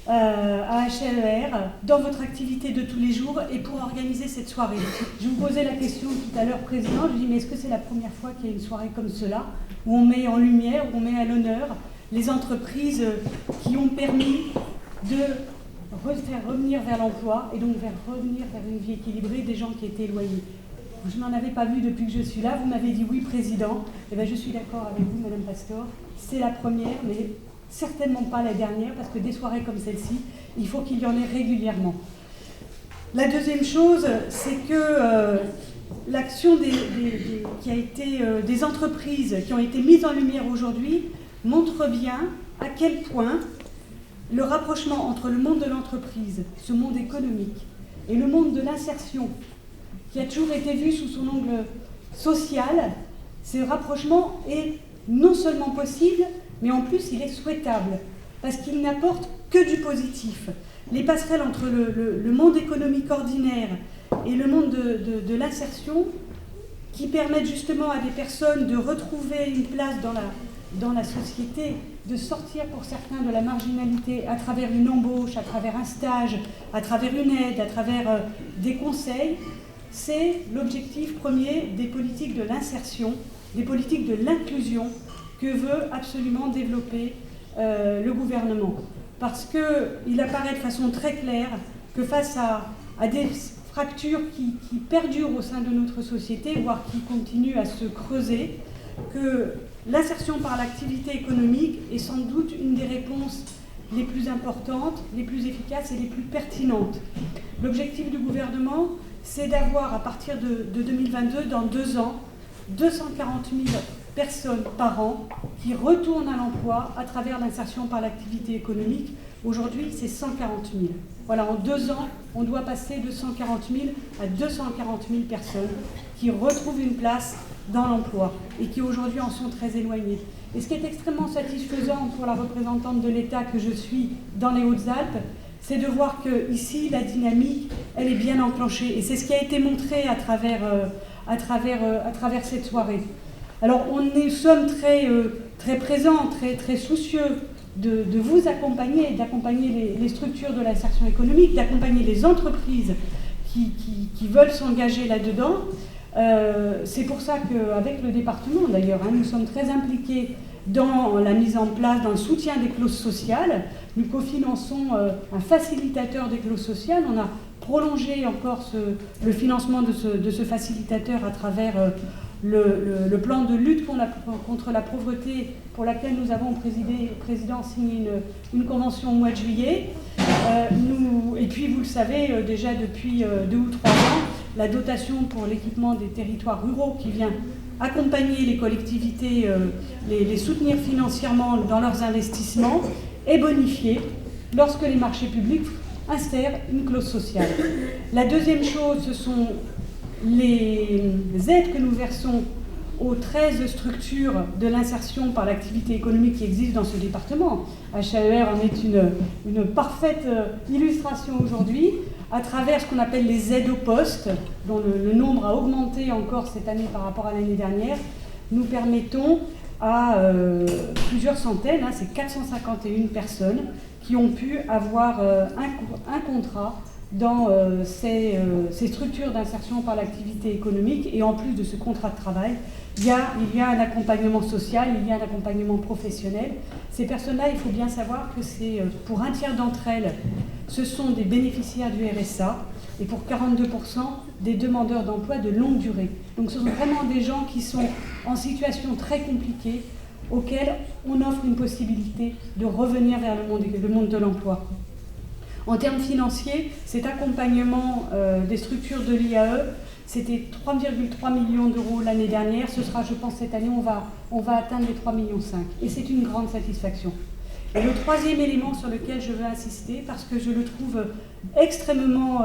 à HAER dans votre activité de tous les jours et pour organiser cette soirée. Je vous posais la question tout à l'heure, Président, je dis mais est-ce que c'est la première fois qu'il y a une soirée comme cela, où on met en lumière, où on met à l'honneur les entreprises qui ont permis de faire revenir vers l'emploi et donc revenir vers une vie équilibrée des gens qui étaient éloignés. Je n'en avais pas vu depuis que je suis là, vous m'avez dit oui Président, et bien je suis d'accord avec vous Madame Pastor, c'est la première mais certainement pas la dernière parce que des soirées comme celle-ci, il faut qu'il y en ait régulièrement. La deuxième chose, c'est que l'action des entreprises qui ont été mises en lumière aujourd'hui montre bien à quel point le rapprochement entre le monde de l'entreprise, ce monde économique, et le monde de l'insertion, qui a toujours été vu sous son angle social, ce rapprochement est non seulement possible, mais en plus il est souhaitable, parce qu'il n'apporte que du positif. les passerelles entre le monde économique ordinaire et le monde de l'insertion, qui permettent justement à des personnes de retrouver une place dans la société, de sortir pour certains de la marginalité à travers une embauche, à travers un stage, à travers une aide, à travers des conseils. C'est l'objectif premier des politiques de l'insertion, des politiques de l'inclusion que veut absolument développer le gouvernement. Parce qu'il apparaît de façon très claire que face à des fractures qui perdurent au sein de notre société, voire qui continuent à se creuser, que l'insertion par l'activité économique est sans doute une des réponses les plus importantes, les plus efficaces et les plus pertinentes. L'objectif du gouvernement, c'est d'avoir à partir de 2022, dans 2 ans, 240 000 personnes par an qui retournent à l'emploi à travers l'insertion par l'activité économique. Aujourd'hui, c'est 140 000. Voilà, en 2 ans, on doit passer de 140 000 à 240 000 personnes qui retrouvent une place dans l'emploi et qui aujourd'hui en sont très éloignées. Et ce qui est extrêmement satisfaisant pour la représentante de l'État que je suis dans les Hautes-Alpes, c'est de voir que ici la dynamique, elle est bien enclenchée. Et c'est ce qui a été montré à travers cette soirée. Alors nous sommes très présents, très soucieux de vous accompagner, d'accompagner les structures de l'insertion économique, d'accompagner les entreprises qui veulent s'engager là-dedans. C'est pour ça qu'avec le département d'ailleurs, nous sommes très impliqués dans la mise en place, dans le soutien des clauses sociales. Nous cofinançons un facilitateur des clauses sociales. On a prolongé encore le financement de ce facilitateur à travers le plan de lutte contre la pauvreté, pour laquelle nous avons, président, signé une convention au mois de juillet. Et puis, vous le savez, déjà depuis 2 ou 3 ans, la dotation pour l'équipement des territoires ruraux qui vient accompagner les collectivités, les soutenir financièrement dans leurs investissements, est bonifiée lorsque les marchés publics insèrent une clause sociale. La deuxième chose, ce sont les aides que nous versons aux 13 structures de l'insertion par l'activité économique qui existent dans ce département. HAER en est une parfaite illustration aujourd'hui, à travers ce qu'on appelle les aides au poste, dont le nombre a augmenté encore cette année par rapport à l'année dernière. Nous permettons à plusieurs centaines, c'est 451 personnes, qui ont pu avoir un contrat dans ces structures d'insertion par l'activité économique. Et en plus de ce contrat de travail, il y a un accompagnement social, il y a un accompagnement professionnel. Ces personnes-là, il faut bien savoir que c'est pour un tiers d'entre elles, ce sont des bénéficiaires du RSA, et pour 42% des demandeurs d'emploi de longue durée. Donc ce sont vraiment des gens qui sont en situation très compliquée, auxquels on offre une possibilité de revenir vers le monde de l'emploi. En termes financiers, cet accompagnement des structures de l'IAE, c'était 3,3 millions d'euros l'année dernière. Ce sera, je pense, cette année, on va atteindre les 3,5 millions. Et c'est une grande satisfaction. Et le troisième élément sur lequel je veux insister, parce que je le trouve extrêmement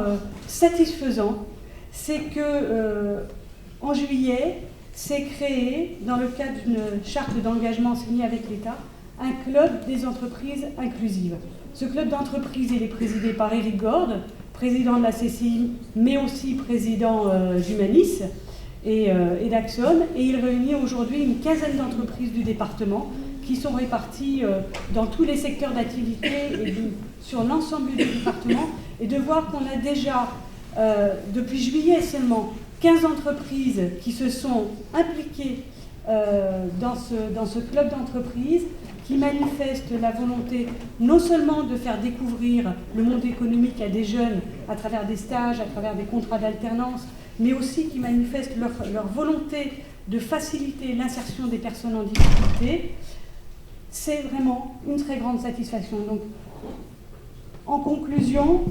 satisfaisant, c'est que en juillet, s'est créé, dans le cadre d'une charte d'engagement signée avec l'État, un club des entreprises inclusives. Ce club d'entreprise, il est présidé par Éric Gorde, président de la CCI, mais aussi président d'Humanis et d'Axone, et il réunit aujourd'hui une quinzaine d'entreprises du département qui sont réparties dans tous les secteurs d'activité et sur l'ensemble du département, et de voir qu'on a déjà, depuis juillet seulement, 15 entreprises qui se sont impliquées dans ce club d'entreprises, qui manifestent la volonté non seulement de faire découvrir le monde économique à des jeunes à travers des stages, à travers des contrats d'alternance, mais aussi qui manifestent leur volonté de faciliter l'insertion des personnes en difficulté. C'est vraiment une très grande satisfaction. Donc, en conclusion,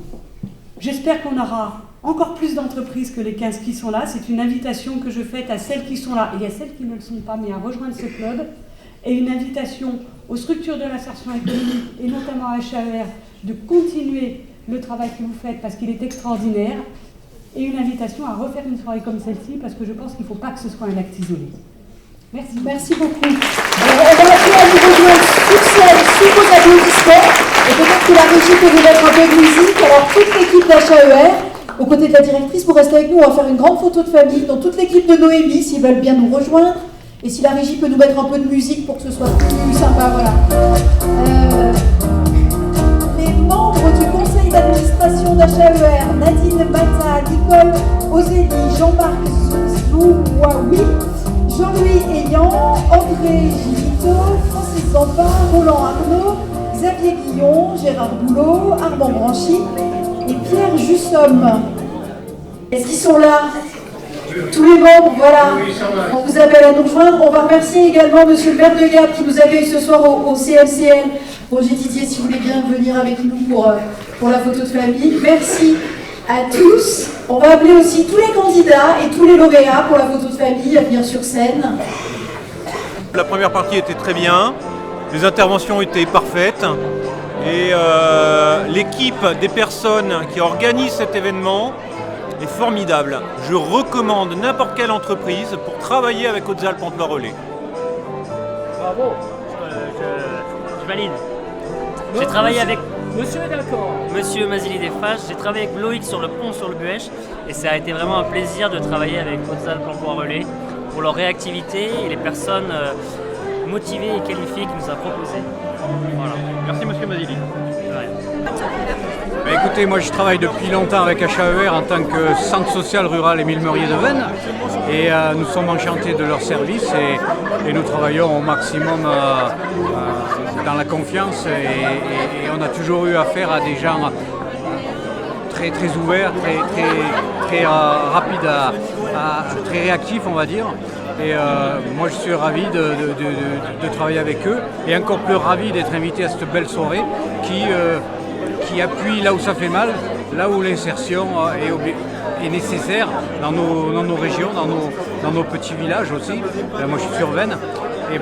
j'espère qu'on aura encore plus d'entreprises que les 15 qui sont là. C'est une invitation que je fais à celles qui sont là et à celles qui ne le sont pas, mais à rejoindre ce club. Et une invitation aux structures de l'insertion économique, et notamment à HAER, de continuer le travail que vous faites parce qu'il est extraordinaire. Et une invitation à refaire une soirée comme celle-ci parce que je pense qu'il ne faut pas que ce soit un acte isolé. Merci. Merci beaucoup. Alors, on va appeler à nouveau succès sous vos applaudissements. Et peut-être que la régie musique et vous mettre un peu de musique. Alors toute l'équipe d'HAER, aux côtés de la directrice, vous restez avec nous, on va faire une grande photo de famille, dans toute l'équipe de Noémie, s'ils veulent bien nous rejoindre. Et si la régie peut nous mettre un peu de musique pour que ce soit plus sympa, voilà. Les membres du conseil d'administration d'HAER, Nadine Mata, Nicole Ozeli, Jean-Marc Zouaoui, Jean-Louis Ayan, André Gilito, Francis Zampin, Roland Arnaud, Xavier Guillon, Gérard Boulot, Armand Branchy et Pierre Jussomme. Est-ce qu'ils sont là? Tous les membres, voilà. On vous appelle à nous rejoindre. On va remercier également Monsieur le maire de Gap qui nous accueille ce soir au CLCL. Roger Didier, si vous voulez bien venir avec nous pour la photo de famille. Merci à tous. On va appeler aussi tous les candidats et tous les lauréats pour la photo de famille à venir sur scène. La première partie était très bien. Les interventions étaient parfaites. Et l'équipe des personnes qui organisent cet événement est formidable. Je recommande n'importe quelle entreprise pour travailler avec Hautes-Alpes Ample-Relais. Bravo, je valide. J'ai travaillé avec Monsieur est d'accord. Monsieur Mazili Desfages, j'ai travaillé avec Loïc sur le pont sur le Buèche et ça a été vraiment un plaisir de travailler avec Hautes-Alpes Ample-Relais pour leur réactivité et les personnes motivées et qualifiées qu'il nous a proposées. Voilà. Merci Monsieur Mazili. Écoutez, moi je travaille depuis longtemps avec HAER en tant que centre social rural Émile Meurier de Vennes et nous sommes enchantés de leur service et nous travaillons au maximum dans la confiance et on a toujours eu affaire à des gens très ouverts, très rapides, très réactifs on va dire. Et moi je suis ravi de travailler avec eux et encore plus ravi d'être invité à cette belle soirée qui appuie là où ça fait mal, là où l'insertion est nécessaire dans nos régions, dans nos petits villages aussi. Moi je suis sur Vennes et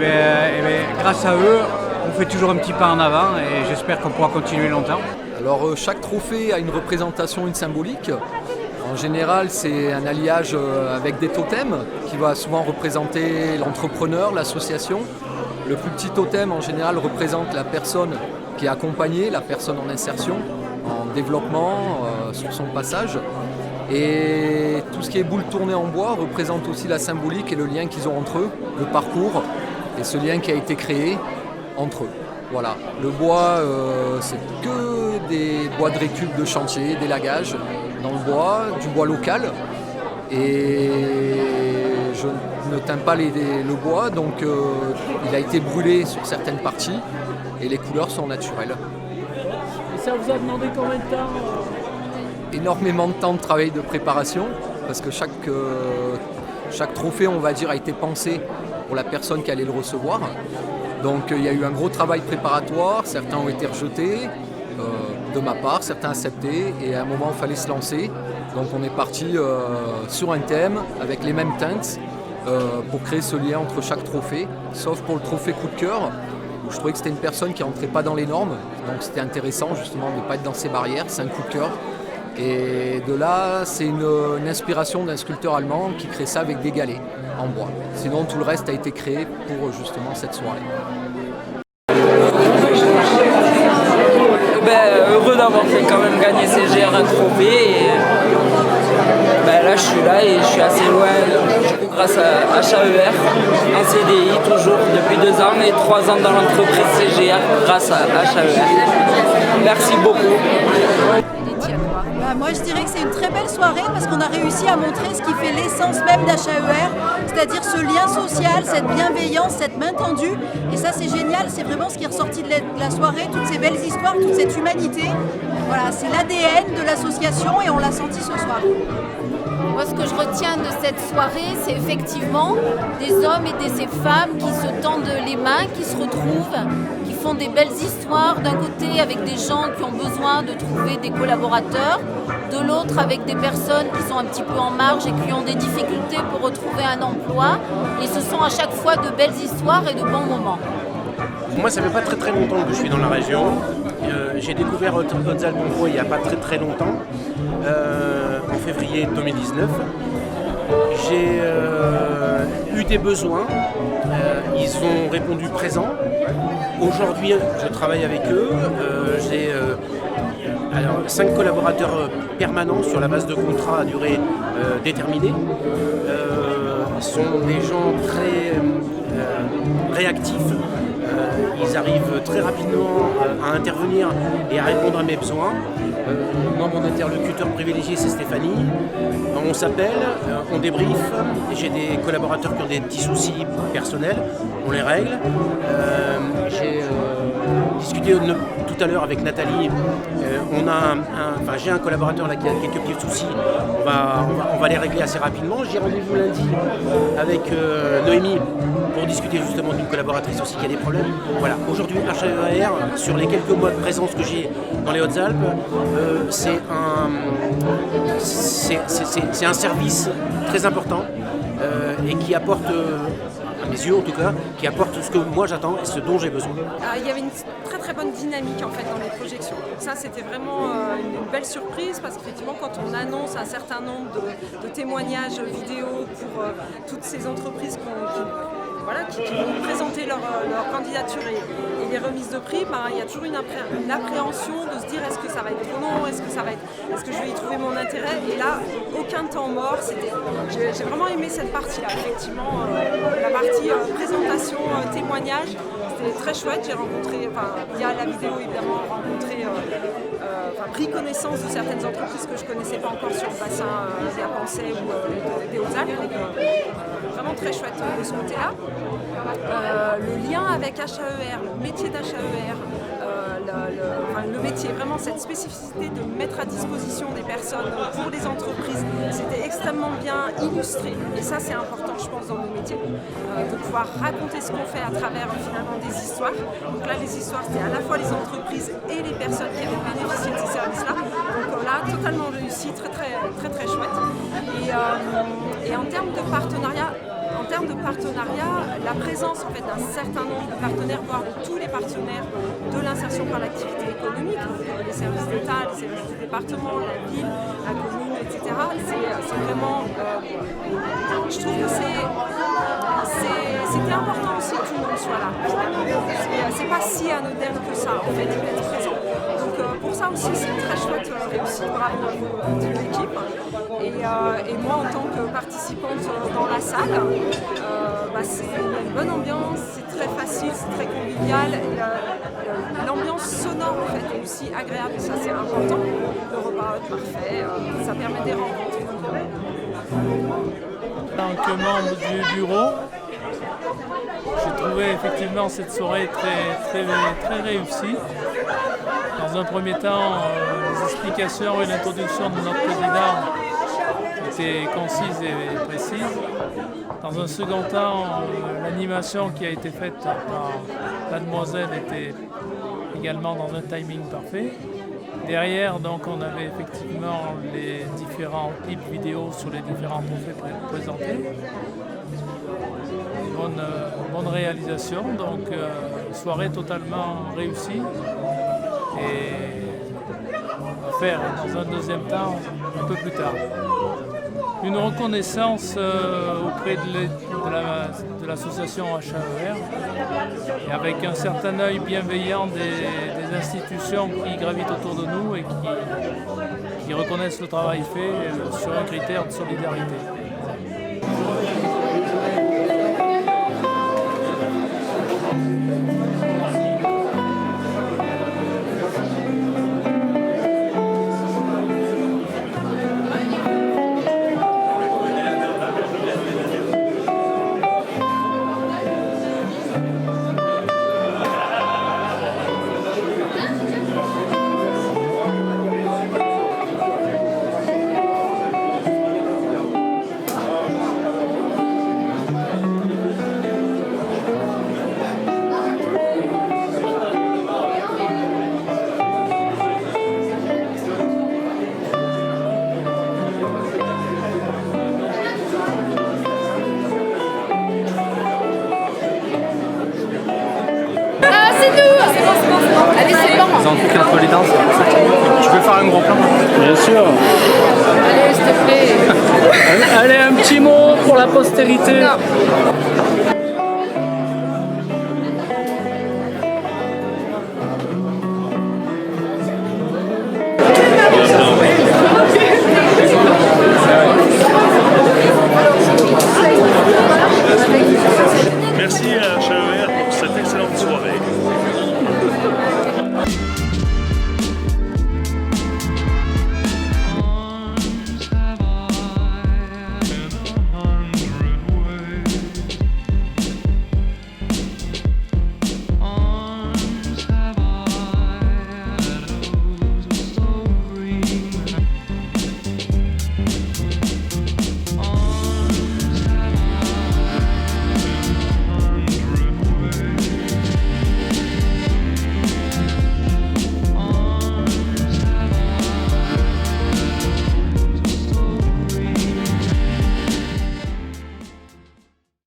grâce à eux on fait toujours un petit pas en avant et j'espère qu'on pourra continuer longtemps. Alors chaque trophée a une représentation, une symbolique. En général, c'est un alliage avec des totems qui va souvent représenter l'entrepreneur, l'association. Le plus petit totem, en général, représente la personne qui est accompagnée, la personne en insertion, en développement, sur son passage. Et tout ce qui est boule tournée en bois représente aussi la symbolique et le lien qu'ils ont entre eux, le parcours et ce lien qui a été créé entre eux. Voilà. Le bois, c'est que des bois de récup de chantier, d'élagage dans le bois, du bois local. Et je ne teins pas le bois, donc il a été brûlé sur certaines parties et les couleurs sont naturelles. Et ça vous a demandé combien de temps? Énormément de temps de travail de préparation, parce que chaque trophée, on va dire, a été pensé pour la personne qui allait le recevoir. Donc il y a eu un gros travail préparatoire, certains ont été rejetés de ma part, certains acceptés, et à un moment il fallait se lancer. Donc on est parti sur un thème avec les mêmes teintes pour créer ce lien entre chaque trophée, sauf pour le trophée coup de cœur, où je trouvais que c'était une personne qui n'entrait pas dans les normes, donc c'était intéressant justement de ne pas être dans ces barrières, c'est un coup de cœur. Et de là, c'est une inspiration d'un sculpteur allemand qui crée ça avec des galets en bois. Sinon, tout le reste a été créé pour justement cette soirée. Heureux d'avoir fait quand même gagner CGR un trophée. Et, là, je suis là et je suis assez loin grâce à HAER, en CDI toujours depuis 2 ans et 3 ans dans l'entreprise CGR grâce à HAER. Merci beaucoup. Moi je dirais que c'est une très belle soirée parce qu'on a réussi à montrer ce qui fait l'essence même d'HAER, c'est-à-dire ce lien social, cette bienveillance, cette main tendue. Et ça c'est génial, c'est vraiment ce qui est ressorti de la soirée, toutes ces belles histoires, toute cette humanité. Voilà, c'est l'ADN de l'association et on l'a senti ce soir. Moi, ce que je retiens de cette soirée, c'est effectivement des hommes et ces femmes qui se tendent les mains, qui se retrouvent, qui font des belles histoires, d'un côté avec des gens qui ont besoin de trouver des collaborateurs, de l'autre avec des personnes qui sont un petit peu en marge et qui ont des difficultés pour retrouver un emploi. Et ce sont à chaque fois de belles histoires et de bons moments. Moi, ça fait pas très longtemps que je suis dans la région. J'ai découvert Hautes-Alpes il n'y a pas très longtemps, en février 2019. J'ai eu des besoins, ils ont répondu présent. Aujourd'hui, je travaille avec eux. J'ai 5 collaborateurs permanents sur la base de contrats à durée déterminée. Ce sont des gens très réactifs. Ils arrivent très rapidement à intervenir et à répondre à mes besoins. Moi, mon interlocuteur privilégié, c'est Stéphanie. On s'appelle, on débriefe. J'ai des collaborateurs qui ont des petits soucis personnels, on les règle. J'ai discuté tout à l'heure avec Nathalie. J'ai un collaborateur là qui a quelques petits soucis. On va les régler assez rapidement. J'ai rendez-vous lundi avec Noémie pour discuter justement d'une collaboratrice aussi qui a des problèmes. Voilà. Aujourd'hui, HAER, sur les quelques mois de présence que j'ai dans les Hautes-Alpes, c'est un service très important et qui apporte, à mes yeux en tout cas, qui apporte ce que moi j'attends et ce dont j'ai besoin. Il y avait une très très bonne dynamique en fait dans les projections. Donc ça c'était vraiment une belle surprise parce qu'effectivement quand on annonce un certain nombre de témoignages vidéo pour toutes ces entreprises qui vont présenter leur candidature et les remises de prix, il y a toujours une appréhension de se dire est-ce que ça va être trop long, est-ce que je vais y trouver mon intérêt, et là aucun temps mort. J'ai vraiment aimé cette partie-là, effectivement, la partie présentation, témoignage, c'était très chouette. J'ai rencontré, via la vidéo évidemment, pris connaissance de certaines entreprises que je ne connaissais pas encore sur le bassin Zéapancais ou des Hautes-Alpes, donc vraiment très chouette de ce côté-là. Le lien avec HAER, le métier d'HAER, le métier, vraiment cette spécificité de mettre à disposition des personnes pour les entreprises, c'était extrêmement bien illustré, et ça c'est important je pense dans nos métiers, de pouvoir raconter ce qu'on fait à travers finalement des histoires. Donc là les histoires c'était à la fois les entreprises et les personnes qui avaient bénéficié de ces services-là, donc là totalement réussi, très très très très chouette. Et en termes de partenariat, la présence en fait, d'un certain nombre de partenaires, voire de tous les partenaires de l'insertion par l'activité économique, donc les services d'État, les services du département, la ville, la commune, etc. C'est vraiment... je trouve que c'était important aussi que tout le monde soit là. C'est pas si anodin que ça, en fait, d'être présent. Donc pour ça aussi, c'est une très chouette réussite, bravo à toute l'équipe. Et moi, en tant que participante dans la salle, il y a une bonne ambiance, c'est très facile, c'est très convivial. L'ambiance sonore en fait, est aussi agréable, et ça c'est important. Le repas est parfait, ça permet des rencontres. En tant que membre du bureau, j'ai trouvé effectivement cette soirée très, très, très réussie. Dans un premier temps, les explications et l'introduction de notre président étaient concises et précises. Dans un second temps, l'animation qui a été faite par mademoiselle était également dans un timing parfait. Derrière, donc, on avait effectivement les différents clips vidéo sur les différents trophées présentés. Bonne réalisation, donc soirée totalement réussie. Et on va faire dans un deuxième temps un peu plus tard. Une reconnaissance auprès de l'association HAER, et avec un certain œil bienveillant des institutions qui gravitent autour de nous et qui reconnaissent le travail fait sur un critère de solidarité. postérité. Non.